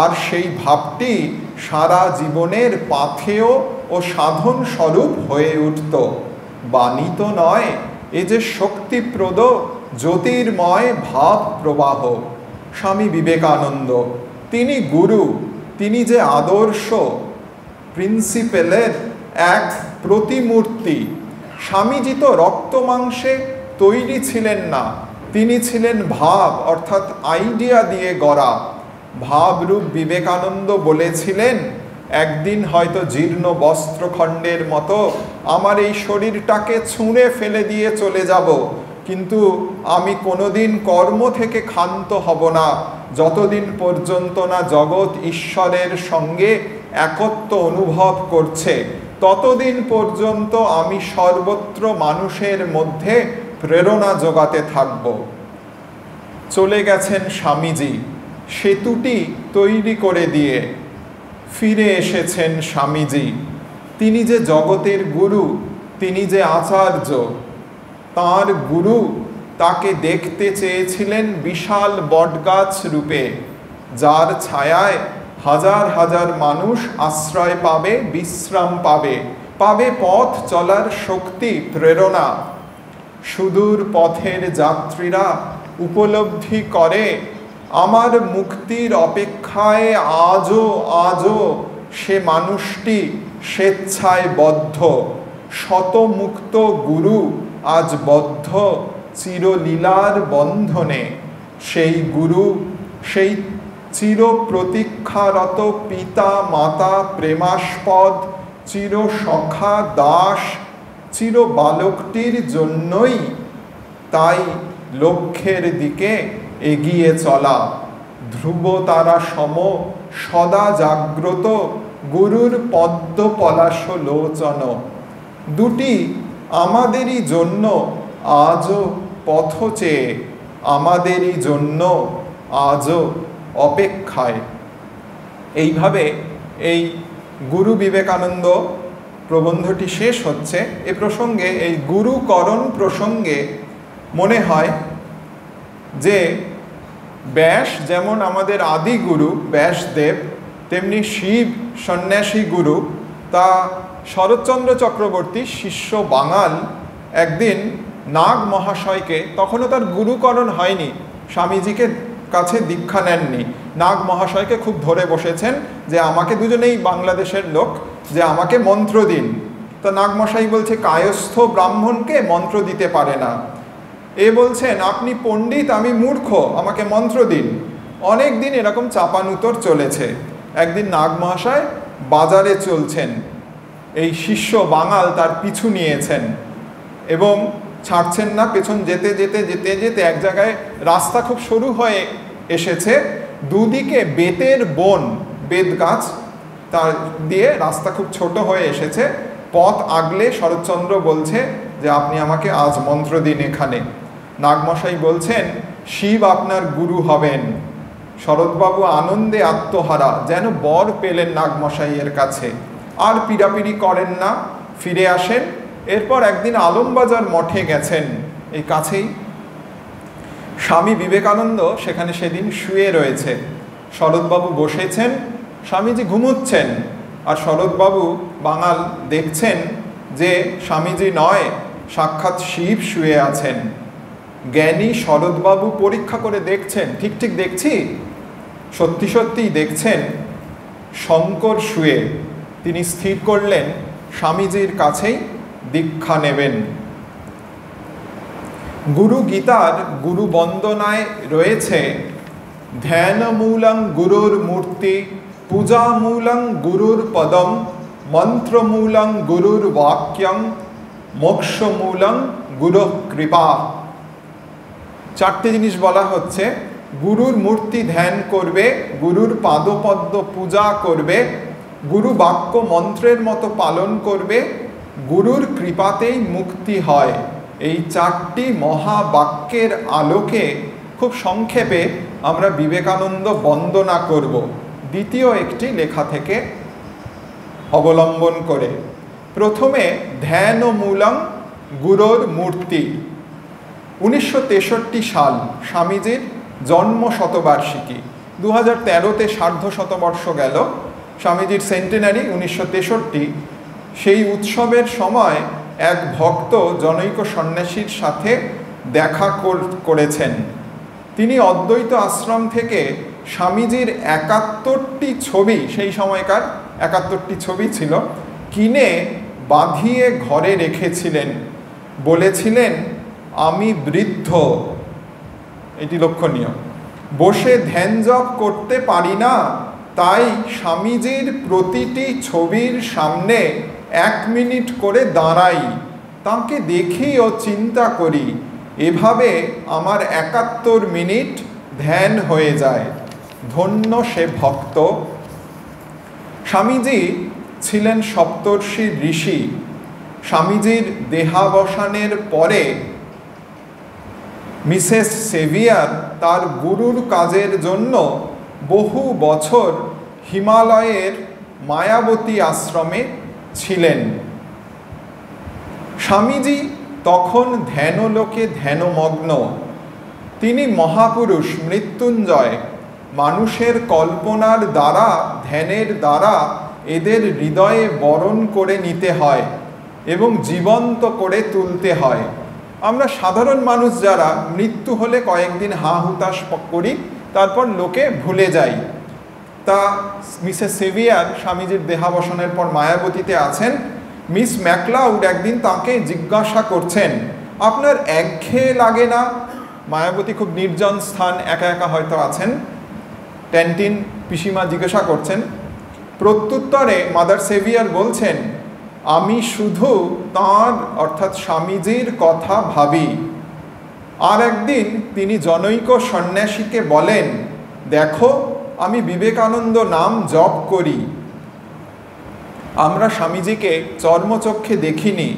আর সেই ভাবটি সারা জীবনের পাথেয় ও সাধন স্বরূপ হয়ে উঠত। বাণী তো নয়, এ যে শক্তিপ্রদ জ্যোতির্ময় ভাব প্রবাহ। স্বামী বিবেকানন্দ, তিনি গুরু, তিনি যে আদর্শ প্রিন্সিপেলের এক প্রতিমূর্তি। স্বামীজি তো রক্ত মাংসে তৈরি ছিলেন না, তিনি ছিলেন ভাব অর্থাৎ আইডিয়া দিয়ে গড়া। ভাবরূপ বিবেকানন্দ বলেছিলেন, একদিন হয়তো জীর্ণ বস্ত্রখণ্ডের মতো আমার এই শরীরটাকে ছুঁড়ে ফেলে দিয়ে চলে যাব, কিন্তু আমি কোনোদিন কর্ম থেকে ক্ষান্ত হব না, যতদিন পর্যন্ত না জগৎ ঈশ্বরের সঙ্গে একত্ব অনুভব করছে, ততদিন পর্যন্ত আমি সর্বত্র মানুষের মধ্যে প্রেরণা যোগাতে থাকব। চলে গেছেন স্বামীজি সেতুটি তৈরি করে দিয়ে। ফিরে এসেছেন স্বামীজি। তিনি যে জগতের গুরু, তিনি যে আচার্য। তাঁর গুরু তাকে দেখতে চেয়েছিলেন বিশাল বটগাছ রূপে, যার ছায়ায় হাজার হাজার মানুষ আশ্রয় পাবে, বিশ্রাম পাবে, পাবে পথ চলার শক্তি, প্রেরণা। সুদূর পথের যাত্রীরা উপলব্ধি করে, আমার মুক্তির অপেক্ষায় আজও আজও সে মানুষটি স্বেচ্ছায় বদ্ধ। শতমুক্ত গুরু আজ বদ্ধ চিরলীলার বন্ধনে। সেই গুরু, সেই চির প্রতীক্ষারত পিতা মাতা প্রেমাস্পদ চির সখা দাস চির বালকটির জন্যই তাই লক্ষ্যের দিকে এগিয়ে চলা। ধ্রুব তারা সম সদা জাগ্রত গুরুর পদ্ম পলাশ লোচন। দুটি আমাদেরই জন্য আজও পথ চেয়ে, আমাদেরই জন্য আজও অপেক্ষায়। এইভাবে এই গুরু বিবেকানন্দ প্রবন্ধটি শেষ হচ্ছে। এ প্রসঙ্গে, এই গুরুকরণ প্রসঙ্গে মনে হয় যে ব্যাস যেমন আমাদের আদি গুরু ব্যাসদেব, তেমনি শিব সন্ন্যাসী গুরু। তা শরৎচন্দ্র চক্রবর্তী শিষ্য বাঙাল একদিন নাগ মহাশয়কে, তখনও তার গুরুকরণ হয়নি, স্বামীজিকে কাছে দীক্ষা নেননি, নাগ মহাশয়কে খুব ধরে বসেছেন যে আমাকে, দুজনেই বাংলাদেশের লোক, যে আমাকে মন্ত্র দিন। তা নাগমশাই বলছে কায়স্থ ব্রাহ্মণকে মন্ত্র দিতে পারে না। এ বলছেন আপনি পণ্ডিত, আমি মূর্খ, আমাকে মন্ত্র দিন। অনেক দিন এরকম চাপানুতর চলেছে। একদিন নাগ মহাশয় বাজারে চলছেন, এই শিষ্য বাঙাল তার পিছু নিয়েছেন এবং ছাড়ছেন না। পেছন যেতে যেতে যেতে যেতে এক জায়গায় রাস্তা খুব সরু হয়ে এসেছে, দুদিকে বেতের বন, বেত গাছ, তার দিয়ে রাস্তা খুব ছোট হয়ে এসেছে। পথ আগলে শরৎচন্দ্র বলছে যে আপনি আমাকে আজ মন্ত্র দিন এখানে। নাগমশাই বলছেন শিব আপনার গুরু হবেন। শরৎবাবু আনন্দে আত্মহারা, যেন বর পেলেন নাগমশাইয়ের কাছে। আর পিড়াপিড়ি করেন না, ফিরে আসেন। এরপর একদিন আলমবাজার মঠে গেছেন, এই কাছেই। স্বামী বিবেকানন্দ সেখানে সেদিন শুয়ে রয়েছে। শরৎবাবু বসেছেন, স্বামীজি ঘুমোচ্ছেন। আর শরৎবাবু বাঙাল দেখছেন যে স্বামীজি নয়, সাক্ষাৎ শিব শুয়ে আছেন। জ্ঞানী শরৎবাবু পরীক্ষা করে দেখছেন, ঠিক ঠিক দেখছি, সত্যি সত্যিই দেখছেন শঙ্কর শুয়ে। তিনি স্থির করলেন স্বামীজির কাছেই দীক্ষা নেবেন। গুরু গীতার গুরু বন্দনায় রয়েছে ধ্যানমূলং গুরুর মূর্তি, পূজামূলং গুরুর পদম, মন্ত্রমূলং গুরুর বাক্যং, মোক্ষমূলং গুরু কৃপা। চারটে জিনিস বলা হচ্ছে। গুরুর মূর্তি ধ্যান করবে, গুরুর পাদপদ্ম পূজা করবে, গুরু বাক্য মন্ত্রের মতো পালন করবে, গুরুর কৃপাতেই মুক্তি হয়। এই চারটি মহাবাক্যের আলোকে খুব সংক্ষেপে আমরা বিবেকানন্দ বন্দনা করব, দ্বিতীয় একটি লেখা থেকে অবলম্বন করে। প্রথমে ধ্যানমূলং গুরুর মূর্তি। 1963 সাল, স্বামীজির জন্ম শতবার্ষিকী। 2013-তে সার্ধ শতবর্ষ গেল স্বামীজির সেন্টেনারি, 1963। সেই উৎসবের সময় এক ভক্ত জনৈক সন্ন্যাসীর সাথে দেখা করেছেন। তিনি অদ্বৈত আশ্রম থেকে স্বামীজির 71টি ছবি, সেই সময়কার 71টি ছবি ছিল, কিনে বাঁধিয়ে ঘরে রেখেছিলেন। বলেছিলেন আমি বৃদ্ধ, এটি লক্ষণীয়, বসে ধ্যান জপ করতে পারি না, তাই স্বামীজির প্রতিটি ছবির সামনে 1 মিনিট করে দাঁড়াই, তাকে দেখি ও চিন্তা করি। এভাবে আমার 71 মিনিট ধ্যান হয়ে যায়। ধন্য সে ভক্ত। স্বামীজি ছিলেন সপ্তর্ষি ঋষি। স্বামীজির দেহাবসানের পরে মিসেস সেভিয়ার তার গুরুর কাজের জন্য বহু বছর হিমালয়ের মায়াবতী আশ্রমে ছিলেন। স্বামীজি তখন ধ্যানলোকে ধ্যানমগ্ন। তিনি মহাপুরুষ মৃত্যুঞ্জয়। মানুষের কল্পনার দ্বারা, ধ্যানের দ্বারা এদের হৃদয়ে বরণ করে নিতে হয় এবং জীবন্ত করে তুলতে হয়। আমরা সাধারণ মানুষ যারা মৃত্যু হলে কয়েকদিন হা হুতাশ করি, তারপর লোকে ভুলে যাই। তা মিসেস সেভিয়ার স্বামীজির দেহাবসানের পর মায়াবতীতে আছেন। মিস ম্যাকলাউড একদিন তাকে জিজ্ঞাসা করছেন, আপনার একঘেয়ে লাগে না? মায়াবতী খুব নির্জন স্থান, একা একা হয়তো আছেন। ট্যান্টিন পিসিমা জিজ্ঞাসা করছেন। প্রত্যুত্তরে মাদার সেভিয়ার বলছেন, আমি শুধু তাঁর অর্থাৎ স্বামীজির কথা ভাবি। আর একদিন তিনি জনৈক সন্ন্যাসীকে বলেন, দেখো আমি বিবেকানন্দ নাম জপ করি। আমরা স্বামীজিকে চর্মচক্ষে দেখিনি,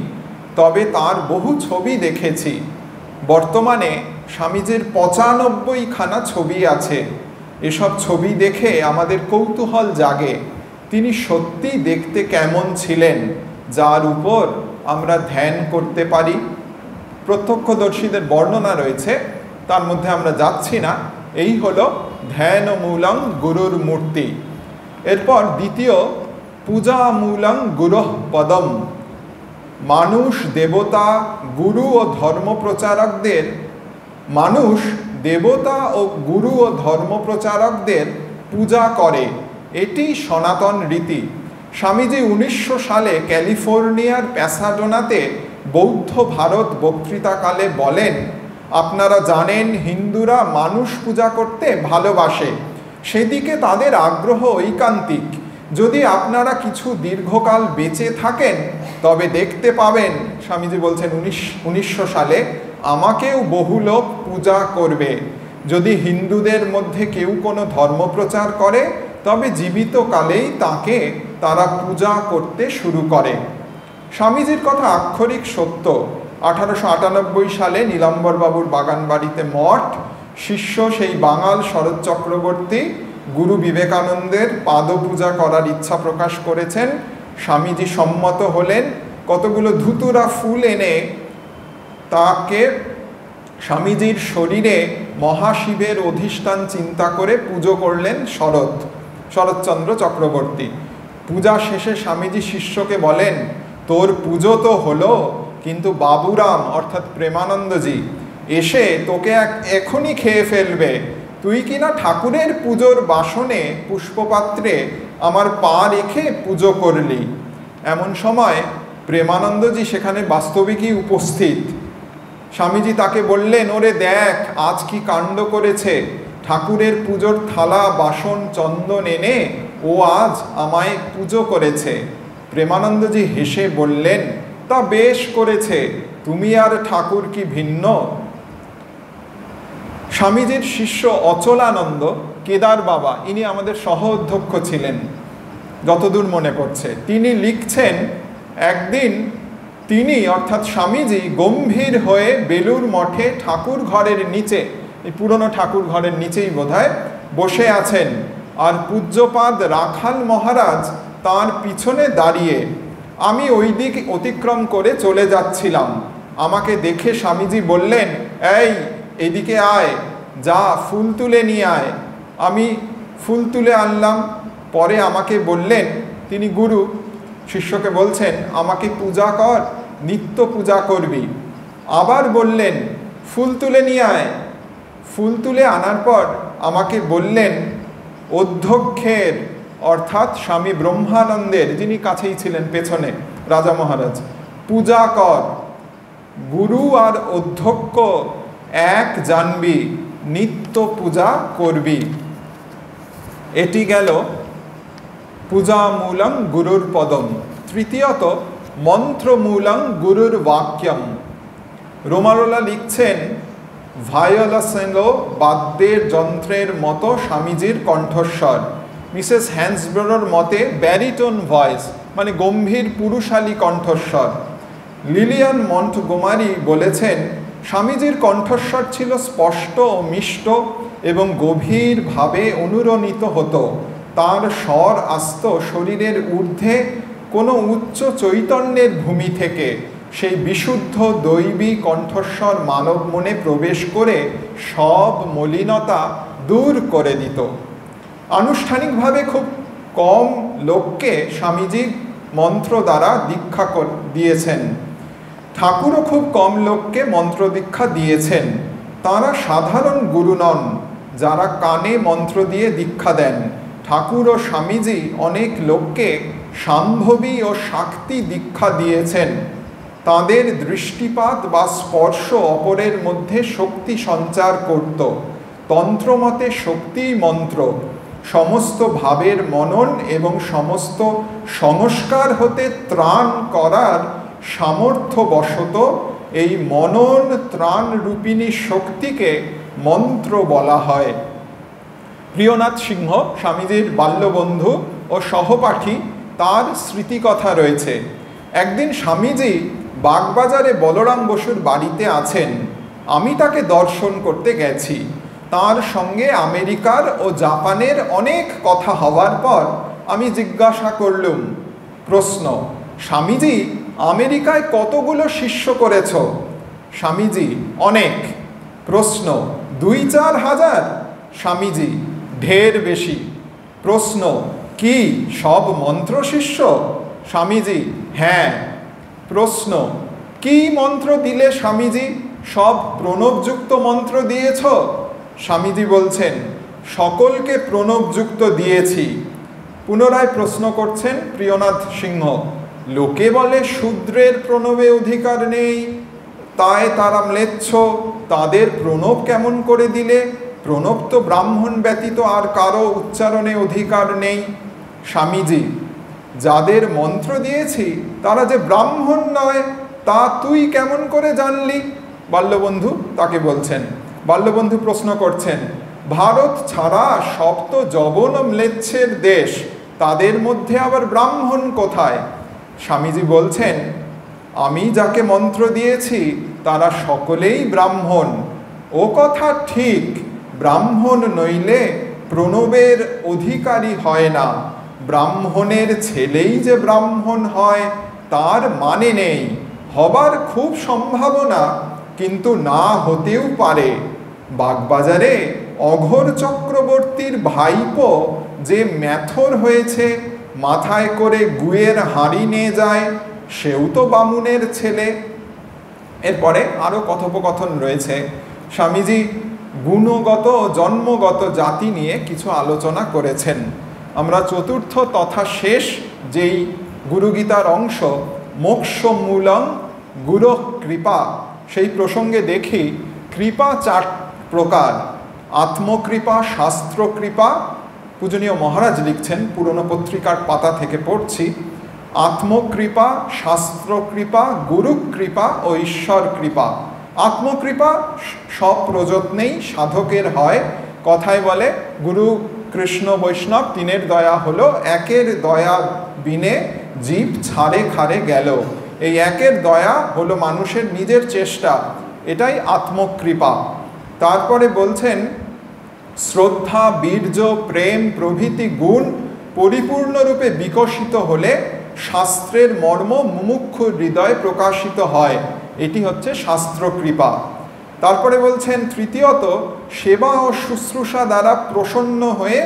তবে তার বহু ছবি দেখেছি। বর্তমানে স্বামীজির 95খানা ছবি আছে। এসব ছবি দেখে আমাদের কৌতূহল জাগে তিনি সত্যি দেখতে কেমন ছিলেন, যার উপর আমরা ধ্যান করতে পারি। প্রত্যক্ষদর্শীদের বর্ণনা রয়েছে, তার মধ্যে আমরা যাচ্ছি না। এই হলো ধ্যান মূলং গুরুর মূর্তি। এরপর দ্বিতীয়, পূজা মূলং গুরুঃ পদম। মানুষ, দেবতা, গুরু ও ধর্মপ্রচারকদের মানুষ দেবতা ও গুরু ও ধর্মপ্রচারকদের পূজা করে, এটি সনাতন রীতি। স্বামীজি 1900 সালে ক্যালিফোর্নিয়ার প্যাসাডোনাতে বৌদ্ধ ভারত বক্তৃতাকালে বলেন, আপনারা জানেন হিন্দুরা মানুষ পূজা করতে ভালোবাসে, সেদিকে তাদের আগ্রহ ঐকান্তিক। যদি আপনারা কিছু দীর্ঘকাল বেঁচে থাকেন তবে দেখতে পাবেন, স্বামীজি বলছেন 1900 সালে, আমাকেও বহু লোক পূজা করবে। যদি হিন্দুদের মধ্যে কেউ কোনো ধর্মপ্রচার করে তবে জীবিতকালেই তাকে তারা পূজা করতে শুরু করে। স্বামীজির কথা আক্ষরিক সত্য। 1898 সালে নীলাম্বরবাবুর বাগানবাড়িতে মঠ, শিষ্য সেই বাঙাল শরৎ চক্রবর্তী গুরু বিবেকানন্দের পাদপূজা করার ইচ্ছা প্রকাশ করেছেন। স্বামীজি সম্মত হলেন। কতগুলো ধুতুরা ফুল এনে তাকে স্বামীজির শরীরে মহাশিবের অধিষ্ঠান চিন্তা করে পুজো করলেন শরৎচন্দ্র চক্রবর্তী। পূজা শেষে স্বামীজি শিষ্যকে বলেন, তোর পুজো তো হলো, কিন্তু বাবুরাম অর্থাৎ প্রেমানন্দজি এসে তোকে এখনই খেয়ে ফেলবে। তুই কিনা ঠাকুরের পুজোর বাসনে পুষ্পপাত্রে আমার পা রেখে পুজো করলি। এমন সময় প্রেমানন্দজি সেখানে বাস্তবিকই উপস্থিত। স্বামীজি তাকে বললেন, ওরে দেখ আজ কি কাণ্ড করেছে, ঠাকুরের পুজোর থালা বাসন চন্দন এনে ও আজ আমায় পুজো করেছে। প্রেমানন্দজি হেসে বললেন, তা বেশ করেছে, তুমি আর ঠাকুর কি ভিন্ন? স্বামীজির শিষ্য অচলানন্দ কেদার বাবা, ইনি আমাদের সহ অধ্যক্ষ ছিলেন যতদূর মনে পড়ছে, তিনি লিখছেন, একদিন তিনি অর্থাৎ স্বামীজি গম্ভীর হয়ে বেলুর মঠে ঠাকুর ঘরের নিচে, এই পুরনো ঠাকুর ঘরের নিচেই বোধহয় বসে আছেন, আর পূজ্যপাদ রাখাল মহারাজ তার পিছনে দাঁড়িয়ে। আমি ওই দিক অতিক্রম করে চলে যাচ্ছিলাম। আমাকে দেখে স্বামীজি বললেন, এই এদিকে আয়, যা ফুল তুলে নিয়ে আয়। আমি ফুল তুলে আনলাম। পরে আমাকে বললেন, তিনি গুরু, শিষ্যকে বলছেন, আমাকে পূজা কর, নিত্য পূজা করবি। আবার বললেন, ফুল তুলে নিয়ে আয়। ফুল তুলে আনার পর আমাকে বললেন, অধ্যক্ষের অর্থাৎ স্বামী ব্রহ্মানন্দের, যিনি কাছেই ছিলেন পেছনে রাজা মহারাজ, পূজা কর। গুরু আর অধ্যক্ষ এক জানবি, নিত্য পূজা করবি। এটি গেল পূজা মূলং গুরুর পদম। তৃতীয়ত, মন্ত্রমূলং গুরুর বাক্যম। রোমারোলা লিখছেন, ভায়োলাসেলো বাদ্যের যন্ত্রের মতো স্বামীজির কণ্ঠস্বর। মিসেস হ্যান্সব্রোর মতে ব্যারিটোন ভয়েস, মানে গম্ভীর পুরুষালী কণ্ঠস্বর। লিলিয়ান মন্টগোমারি বলেছেন, স্বামীজির কণ্ঠস্বর ছিল স্পষ্ট ও মিষ্ট এবং গভীরভাবে অনুরণিত হতো। তার স্বর আসত শরীরের ঊর্ধ্বে কোনো উচ্চ চৈতন্যের ভূমি থেকে। সেই বিশুদ্ধ দৈবী কণ্ঠস্বর মানব মনে প্রবেশ করে সব মলিনতা দূর করে দিত। আনুষ্ঠানিকভাবে খুব কম লোককে স্বামীজি মন্ত্র দ্বারা দীক্ষা দিয়েছেন। ঠাকুরও খুব কম লোককে মন্ত্র দীক্ষা দিয়েছেন। তাঁরা সাধারণ গুরু নন যারা কানে মন্ত্র দিয়ে দীক্ষা দেন। ঠাকুর ও স্বামীজি অনেক লোককে সাম্ভবী ও শাক্তি দীক্ষা দিয়েছেন। তাদের দৃষ্টিপাত বা স্পর্শ অপরের মধ্যে শক্তি সঞ্চার করত। তন্ত্রমতে শক্তিই মন্ত্র। সমস্ত ভাবের মনন এবং সমস্ত সংস্কার হতে ত্রাণ করার সামর্থ্যবশত এই মনন ত্রাণ রূপিণী শক্তিকে মন্ত্র বলা হয়। প্রিয়নাথ সিংহ স্বামীজির বাল্যবন্ধু ও সহপাঠী, তার স্মৃতিকথা রয়েছে। একদিন স্বামীজি বাগবাজারে বলরাম বসুর বাড়িতে আছেন। আমি তাকে দর্শন করতে গেছি। তার সঙ্গে আমেরিকার ও জাপানের অনেক কথা হওয়ার পর আমি জিজ্ঞাসা করলুম, প্রশ্ন, স্বামীজি আমেরিকায় কতগুলো শিষ্য করেছ? স্বামীজি, অনেক। প্রশ্ন, 2-4 হাজার? স্বামীজি, ঢের বেশি। প্রশ্ন, কি সব মন্ত্র শিষ্য? স্বামীজি, হ্যাঁ। প্রশ্ন, কি মন্ত্র দিলে স্বামীজি? সব প্রণবযুক্ত মন্ত্র দিয়েছ? স্বামীজি বলছেন, সকলকে প্রণবযুক্ত দিয়েছি। পুনরায় প্রশ্ন করছেন প্রিয়নাথ সিংহ, লোকে বলে শূদ্রের প্রণবে অধিকার নেই, তাই তারা ম্লেচ্ছ, তাদের প্রণব কেমন করে দিলে? প্রণব তো ব্রাহ্মণ ব্যতীত আর কারো উচ্চারণে অধিকার নেই। স্বামীজি, যাদের মন্ত্র দিয়েছি তারা যে ব্রাহ্মণ নয় তা তুই কেমন করে জানলি? বাল্যবন্ধু তাকে বলছেন। বাল্যবন্ধু প্রশ্ন করছেন, ভারত ছাড়া সব তো যবন ও ম্লেচ্ছের দেশ, তাদের মধ্যে আবার ব্রাহ্মণ কোথায়? স্বামীজি বলছেন, আমি যাকে মন্ত্র দিয়েছি তারা সকলেই ব্রাহ্মণ। ও কথা ঠিক, ব্রাহ্মণ নইলে প্রণবের অধিকারী হয় না। ব্রাহ্মণের ছেলেই যে ব্রাহ্মণ হয় তার মানে নেই। হবার খুব সম্ভাবনা, কিন্তু না হতেও পারে। বাগবাজারে অঘোর চক্রবর্তীর ভাইপো যে ম্যাথর হয়েছে, মাথায় করে গুয়ের হাঁড়ি নিয়ে যায়, সেও তো বামুনের ছেলে। এরপরে আরও কথোপকথন রয়েছে। স্বামীজি গুণগত জন্মগত জাতি নিয়ে কিছু আলোচনা করেছেন। আমরা চতুর্থ তথা শেষ যেই গুরুগীতার অংশ, মোক্ষমূলং গুরুঃ কৃপা, সেই প্রসঙ্গে দেখি কৃপা 4 প্রকার। আত্মকৃপা, শাস্ত্রকৃপা। পূজনীয় মহারাজ লিখছেন, পুরনো পত্রিকার পাতা থেকে পড়ছি, আত্মকৃপা, শাস্ত্রকৃপা, গুরুকৃপা ও ঈশ্বর কৃপা। আত্মকৃপা সব প্রযত্নেই সাধকের হয়। কথায় বলে, গুরু কৃষ্ণ বৈষ্ণব তিনের দয়া হলো, একের দয়া বিনে জীব ছাড়ে খারে গেল। এই একের দয়া হলো মানুষের নিজের চেষ্টা, এটাই আত্মকৃপা। তারপরে বলছেন, শ্রদ্ধা, বীর্য, প্রেম প্রভৃতি গুণ পরিপূর্ণরূপে বিকশিত হলে শাস্ত্রের মর্ম মুমুক্ষু হৃদয়ে প্রকাশিত হয়, এটি হচ্ছে শাস্ত্রকৃপা। তারপরে বলছেন, তৃতীয়ত, সেবা ও শুশ্রূষা দ্বারা প্রসন্ন হয়ে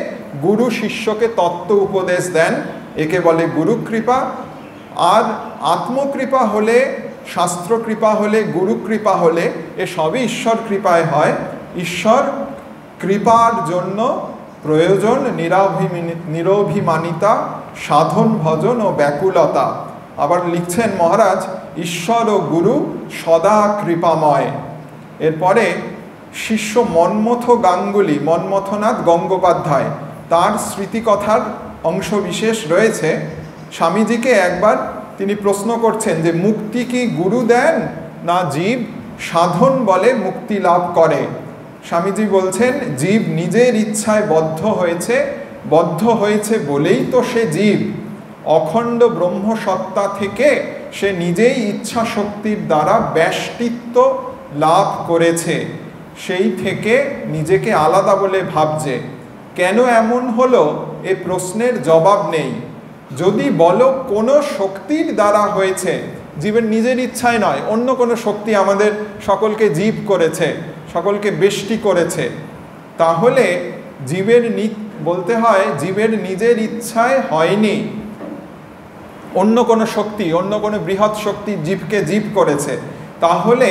গুরু শিষ্যকে তত্ত্ব উপদেশ দেন, একে বলে গুরুকৃপা। আর আত্মকৃপা হলে, শাস্ত্রকৃপা হলে, গুরুকৃপা হলে, এ সবই ঈশ্বর কৃপায় হয়। ঈশ্বর কৃপার জন্য প্রয়োজন নিরভিমানিতা, সাধন ভজন ও ব্যাকুলতা। আবার লিখছেন মহারাজ, ঈশ্বর ও গুরু সদা কৃপাময়। এরপরে শিষ্য মন্মথ গাঙ্গুলি, মন্মথনাথ গঙ্গোপাধ্যায়, তার স্মৃতিকথার অংশ বিশেষ রয়েছে। স্বামীজিকে একবার তিনি প্রশ্ন করছেন যে, মুক্তি কি গুরু দেন না জীব সাধন বলে মুক্তি লাভ করে? স্বামীজি বলছেন, জীব নিজের ইচ্ছায় বদ্ধ হয়েছে বলেই তো সে জীব। অখণ্ড ব্রহ্মসত্তা থেকে সে নিজেই ইচ্ছা শক্তির দ্বারা ব্যষ্টিত্ব লাভ করেছে, সেই থেকে নিজেকে আলাদা বলে ভাবছে। কেন এমন হলো এ প্রশ্নের জবাব নেই। যদি বলো কোনো শক্তির দ্বারা হয়েছে, জীবের নিজের ইচ্ছায় নয়, অন্য কোনো শক্তি আমাদের সকলকে জীব করেছে, সকলকে বেষ্টি করেছে, তাহলে বলতে হয় জীবের নিজের ইচ্ছায় হয়নি, অন্য কোনো শক্তি, অন্য কোনো বৃহৎ শক্তি জীবকে জীব করেছে। তাহলে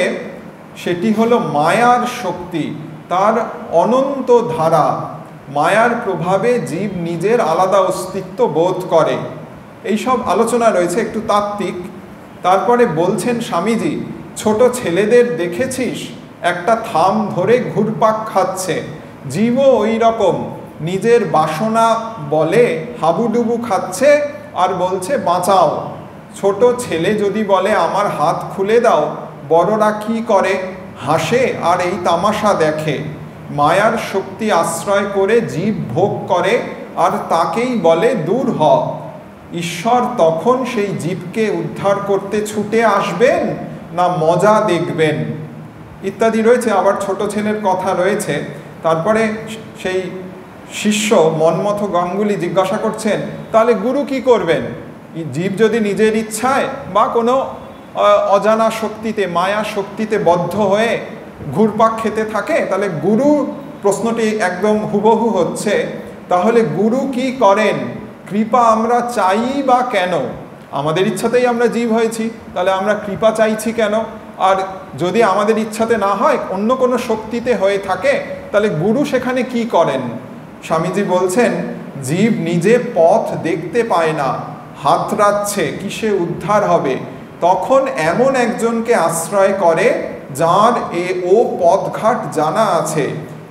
সেটি হলো মায়ার শক্তি, তার অনন্ত ধারা। মায়ার প্রভাবে জীব নিজের আলাদা অস্তিত্ব বোধ করে। এইসব আলোচনা রয়েছে, একটু তাত্ত্বিক। তারপরে বলছেন স্বামীজি, ছোট ছেলেদের দেখেছিস একটা থাম ধরে ঘুরপাক খাচ্ছে, জীবও ওই রকম নিজের বাসনা বলে হাবুডুবু খাচ্ছে আর বলছে বাঁচাও। ছোট ছেলে যদি বলে আমার হাত খুলে দাও, বড়রা কি করে? হাসে আর এই তামাশা দেখে। মায়ার শক্তি আশ্রয় করে জীব ভোগ করে আর তাকেই বলে দূর হ। ঈশ্বর তখন সেই জীবকে উদ্ধার করতে ছুটে আসবেন না মজা দেখবেন? ইত্যাদি রয়েছে। আবার ছোট ছেলের কথা রয়েছে, তারপরে সেই শিষ্য মন্মথ গাঙ্গুলি জিজ্ঞাসা করছেন, তাহলে গুরু কি করবেন? জীব যদি নিজের ইচ্ছায় বা কোনো অজানা শক্তিতে, মায়া শক্তিতে বদ্ধ হয়ে ঘুরপাক খেতে থাকে, তাহলে গুরু, প্রশ্নটি একদম হুবহু হচ্ছে, তাহলে গুরু কি করেন? কৃপা আমরা চাই বা কেন? আমাদের ইচ্ছাতেই আমরা জীব হয়েছি, তাহলে আমরা কৃপা চাইছি কেন? আর যদি আমাদের ইচ্ছাতে না হয়, অন্য কোনো শক্তিতে হয়ে থাকে, তাহলে গুরু সেখানে কি করেন? স্বামীজি বলছেন, জীব নিজে পথ দেখতে পায় না, হাতড়াচ্ছে, কিসে উদ্ধার হবে, তখন এমন একজনকে আশ্রয় করে যার ও পথঘাট জানা আছে,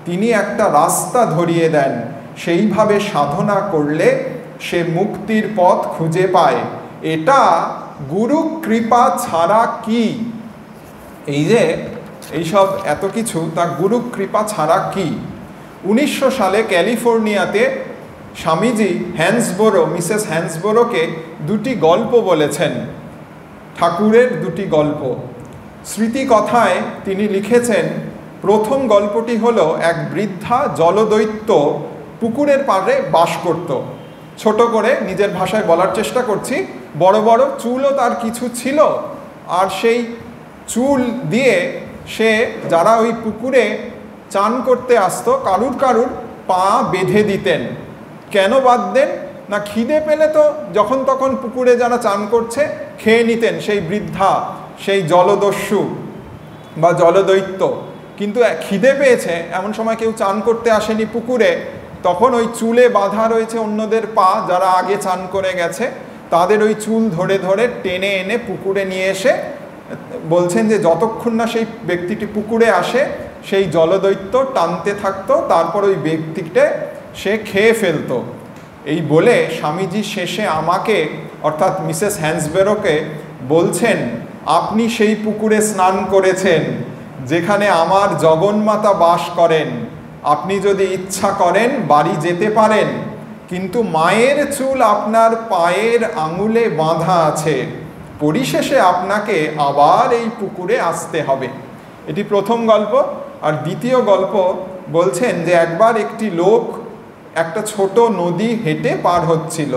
তিনি একটা রাস্তা ধরিয়ে দেন। সেইভাবে সাধনা করলে সে মুক্তির পথ খুঁজে পায়। এটা গুরু কৃপা ছাড়া কি? এই যে এইসব এত কিছু, তা গুরু কৃপা ছাড়া কি? 1900 সালে ক্যালিফোর্নিয়াতে স্বামীজি মিসেস হ্যান্সবোরোকে দুটি গল্প বলেছেন, ঠাকুরের দুটি গল্প। স্মৃতিকথায় তিনি লিখেছেন, প্রথম গল্পটি হলো, এক বৃদ্ধা জলদৈত্য পুকুরের পাড়ে বাস করত। ছোট করে নিজের ভাষায় বলার চেষ্টা করছি। বড় বড় চুলও তার কিছু ছিল, আর সেই চুল দিয়ে সে, যারা ওই পুকুরে চান করতে আসতো, কারুর কারুর পা বেঁধে দিতেন। কেন বাঁধতেন না, খিদে পেলে তো যখন তখন পুকুরে যারা চান করছে খেয়ে নিতেন সেই বৃদ্ধা, সেই জলদস্যু বা জলদৈত্য। কিন্তু খিদে পেয়েছে, এমন সময় কেউ চান করতে আসেনি পুকুরে, তখন ওই চুলে বাঁধা রয়েছে অন্যদের পা, যারা আগে চান করে গেছে, তাদের ওই চুল ধরে ধরে টেনে এনে পুকুরে নিয়ে এসে বলছেন যে যতক্ষণ না সেই ব্যক্তিটি পুকুরে আসে, সেই জলদৈত্য টানতে থাকতো, তারপর ওই ব্যক্তিটা সে খেয়ে ফেলতো। এই বলে স্বামীজি শেষে আমাকে, অর্থাৎ মিসেস হ্যান্সবোরোকে বলছেন, আপনি সেই পুকুরে স্নান করেছেন যেখানে আমার জগন্মাতা বাস করেন। আপনি যদি ইচ্ছা করেন বাড়ি যেতে পারেন, কিন্তু মায়ের চুল আপনার পায়ের আঙুলে বাঁধা আছে। পরিশেষে আপনাকে আবার এই পুকুরে আসতে হবে। এটি প্রথম গল্প। আর দ্বিতীয় গল্প বলছেন যে একবার একটি লোক একটা ছোট নদী হেঁটে পার হচ্ছিল,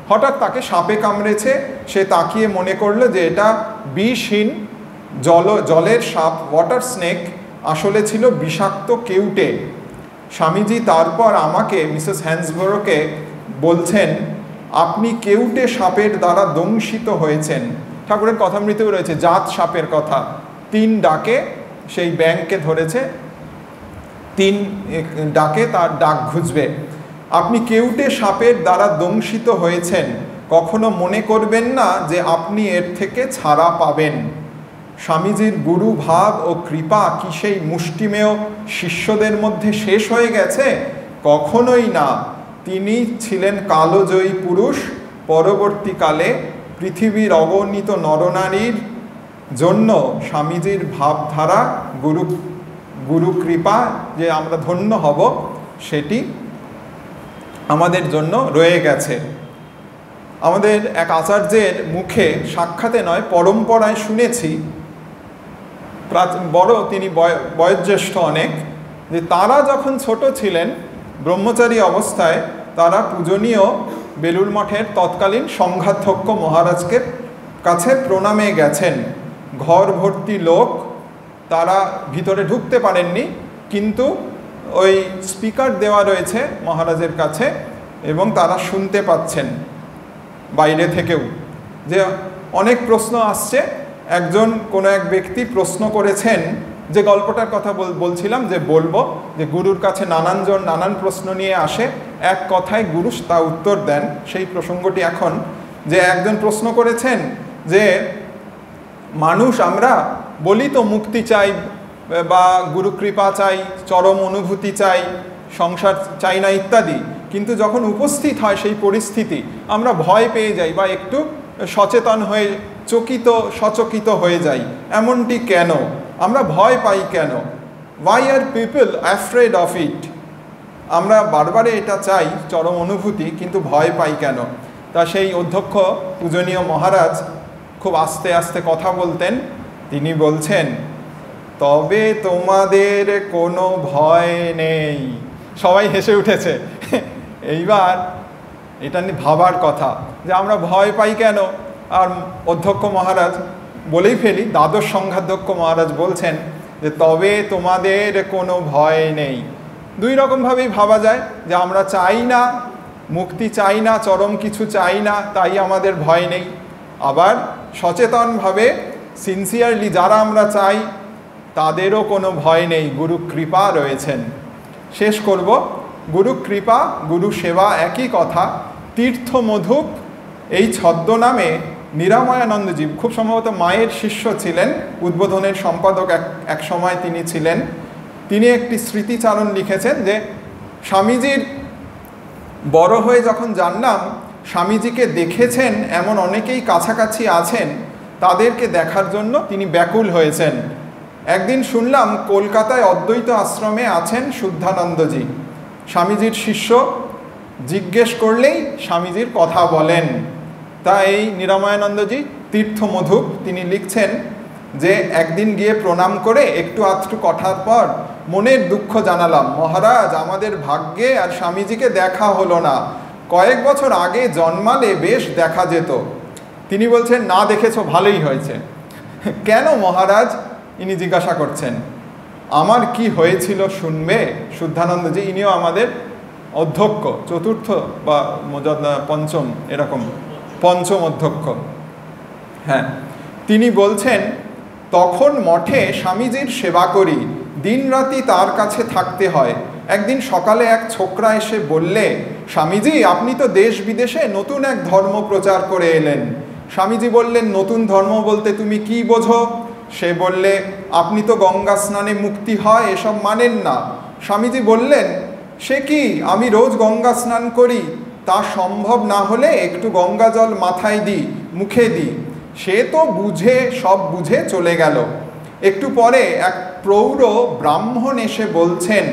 হঠাৎ তাকে সাপে কামড়েছে। সে তাকিয়ে মনে করলো যে এটা বিষহীন জলের সাপ, ওয়াটার স্নেক, আসলে ছিল বিষাক্ত কেউটে। স্বামীজি তারপর আমাকে, মিসেস হ্যান্সবোরোকে বলছেন, আপনি কেউটে সাপের দ্বারা দংশিত হয়েছেন। ঠাকুরের কথামৃতেও রয়েছে জাত সাপের কথা। 3 ডাকে সেই ব্যাঙকে ধরেছে, 3 ডাকে তার ডাক ঘুচবে। আপনি কেউটে সাপের দ্বারা দংশিত হয়েছেন, কখনো মনে করবেন না যে আপনি এর থেকে ছাড়া পাবেন। স্বামীজির গুরু ভাব ও কৃপা কি সেই মুষ্টিমেয় শিষ্যদের মধ্যে শেষ হয়ে গেছে? কখনোই না। তিনি ছিলেন কালজয়ী পুরুষ। পরবর্তীকালে পৃথিবীর অগণিত নরনারীর জন্য স্বামীজির ভাবধারা, গুরু কৃপা যে আমরা ধন্য হব, সেটি আমাদের জন্য রয়ে গেছে। আমাদের এক আচার্যের মুখে, সাক্ষাতে নয় পরম্পরায় শুনেছি, বড় তিনি বয়োজ্যেষ্ঠ অনেক, যে তারা যখন ছোট ছিলেন ব্রহ্মচারী অবস্থায়, তারা পূজনীয় বেলুর মঠের তৎকালীন সংঘাধ্যক্ষ মহারাজকে কাছে প্রণামে গেছেন। ঘর ভর্তি লোক, তারা ভিতরে ঢুকতে পারেননি, কিন্তু ওই স্পিকার দেওয়া রয়েছে মহারাজের কাছে, এবং তারা শুনতে পাচ্ছেন বাইরে থেকেও যে অনেক প্রশ্ন আসছে। কোনো এক ব্যক্তি প্রশ্ন করেছেন, যে গল্পটার কথা বলছিলাম যে বলবো, যে গুরুর কাছে নানানজন নানান প্রশ্ন নিয়ে আসে, এক কথায় গুরু তা উত্তর দেন। সেই প্রসঙ্গটি এখন, যে একজন প্রশ্ন করেছেন যে মানুষ আমরা বলি তো মুক্তি চাই বা গুরু কৃপা চাই, চরম অনুভূতি চাই, সংসার চাই না ইত্যাদি, কিন্তু যখন উপস্থিত হয় সেই পরিস্থিতি আমরা ভয় পেয়ে যাই বা একটু সচেতন হয়ে সচকিত হয়ে যাই। এমনটি কেন? আমরা ভয় পাই কেন? Why are people afraid of it? আমরা বারবারে এটা চাই চরম অনুভূতি, কিন্তু ভয় পাই কেন? তা সেই অধ্যক্ষ পূজনীয় মহারাজ খুব আস্তে আস্তে কথা বলতেন। তিনি বলছেন, তবে তোমাদের কোনো ভয় নেই। সবাই হেসে উঠেছে। এইবার এটা নিয়ে ভাবার কথা যে আমরা ভয় পাই কেন। আর অধ্যক্ষ মহারাজ বলেই ফেলি, দ্বাদশ সংঘাধ্যক্ষ মহারাজ বলছেন যে তবে তোমাদের কোনো ভয় নেই। দুই রকমভাবেই ভাবা যায়, যে আমরা চাই না, মুক্তি চাই না, চরম কিছু চাই না, তাই আমাদের ভয় নেই। আবার সচেতনভাবে সিনসিয়ারলি যারা আমরা চাই তাদেরও কোনো ভয় নেই, গুরু কৃপা রয়েছেন। শেষ করব, গুরু কৃপা গুরু সেবা একই কথা। তীর্থ মধুপ এই ছদ্মনামে নিরাময়ানন্দজি খুব সম্ভবত মায়ের শিষ্য ছিলেন, উদ্বোধনের সম্পাদক এক সময় তিনি ছিলেন। তিনি একটি স্মৃতিচারণ লিখেছেন যে স্বামীজির বড় হয়ে যখন জানলাম স্বামীজিকে দেখেছেন এমন অনেকেই কাছাকাছি আছেন, তাদেরকে দেখার জন্য তিনি ব্যাকুল হয়েছেন। একদিন শুনলাম কলকাতায় অদ্বৈত আশ্রমে আছেন শুদ্ধানন্দজি। স্বামীজির শিষ্য, জিজ্ঞেস করলেই স্বামীজির কথা বলেন। তা এই নিরাময়ানন্দজি তীর্থমধুপ তিনি লিখছেন যে একদিন গিয়ে প্রণাম করে একটু আধটু কথার পর মনের দুঃখ জানালাম, মহারাজ আমাদের ভাগ্যে আর স্বামীজিকে দেখা হলো না, কয়েক বছর আগে জন্মালে বেশ দেখা যেত। তিনি বলছেন, না দেখেছো ভালোই হয়েছে। কেন মহারাজ? ইনি জিজ্ঞাসা করছেন। আমার কি হয়েছিল শুনবে? শুদ্ধানন্দজি, ইনিও আমাদের অধ্যক্ষ, চতুর্থ বা পঞ্চম, এরকম পঞ্চম অধ্যক্ষ। হ্যাঁ, তিনি বলছেন, তখন মঠে স্বামীজির সেবা করি, দিনরাতি তার কাছে থাকতে হয়। একদিন সকালে এক ছোকরা এসে বললে, স্বামীজি আপনি তো দেশ বিদেশে নতুন এক ধর্ম প্রচার করে এলেন। স্বামীজি বললেন, নতুন ধর্ম বলতে তুমি কি বোঝো? সে বললে, আপনি তো গঙ্গা স্নানে মুক্তি হয় এসব মানেন না। স্বামীজি বললেন, সে কি, আমি রোজ গঙ্গা স্নান করি, তা সম্ভব না হলে একটু গঙ্গা জল মাথায় দিই, মুখে দিই। সে তো বুঝে, সব বুঝে চলে গেল। একটু পরে এক প্রৌঢ় ব্রাহ্মণ এসে বলছেন,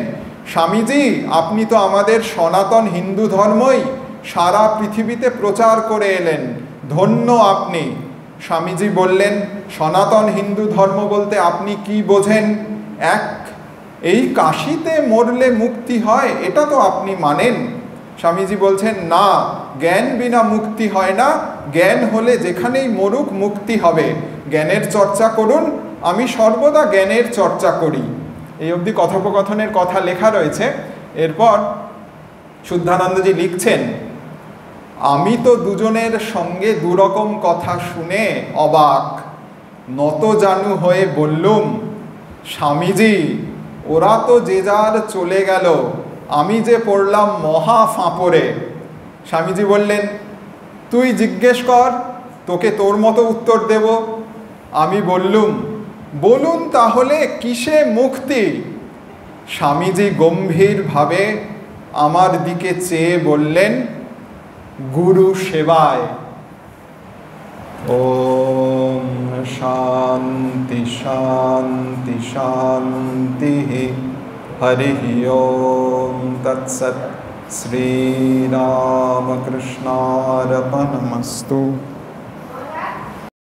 স্বামীজি আপনি তো আমাদের সনাতন হিন্দু ধর্মই সারা পৃথিবীতে প্রচার করে এলেন, ধন্য আপনি। স্বামীজি বললেন, সনাতন হিন্দু ধর্ম বলতে আপনি কি বোঝেন? এই কাশিতে মরলে মুক্তি হয়, এটা তো আপনি মানেন। স্বামীজি বলছেন, না, জ্ঞান বিনা মুক্তি হয় না, জ্ঞান হলে যেখানেই মরুক মুক্তি হবে। জ্ঞানের চর্চা করুন, আমি সর্বদা জ্ঞানের চর্চা করি। এই অবধি কথোপকথনের কথা লেখা রয়েছে। এরপর শুদ্ধানন্দজি লিখছেন, আমি তো দুজনের সঙ্গে দুরকম কথা শুনে অবাক, নত জানু হয়ে বললুম, স্বামীজি ওরা তো যে যার চলে গেল, আমি যে পড়লাম মহা ফাঁপড়ে। স্বামীজি বললেন, তুই জিজ্ঞেস কর, তোকে তোর মতো উত্তর দেব। আমি বললুম, বলুন তাহলে কিসে মুক্তি? স্বামীজি গম্ভীরভাবে আমার দিকে চেয়ে বললেন, গুরু সেবায়। ওম শান্তি শান্তি শান্তি। হরি ওম তৎসৎ। শ্রীরামকৃষ্ণার্পণমস্তু।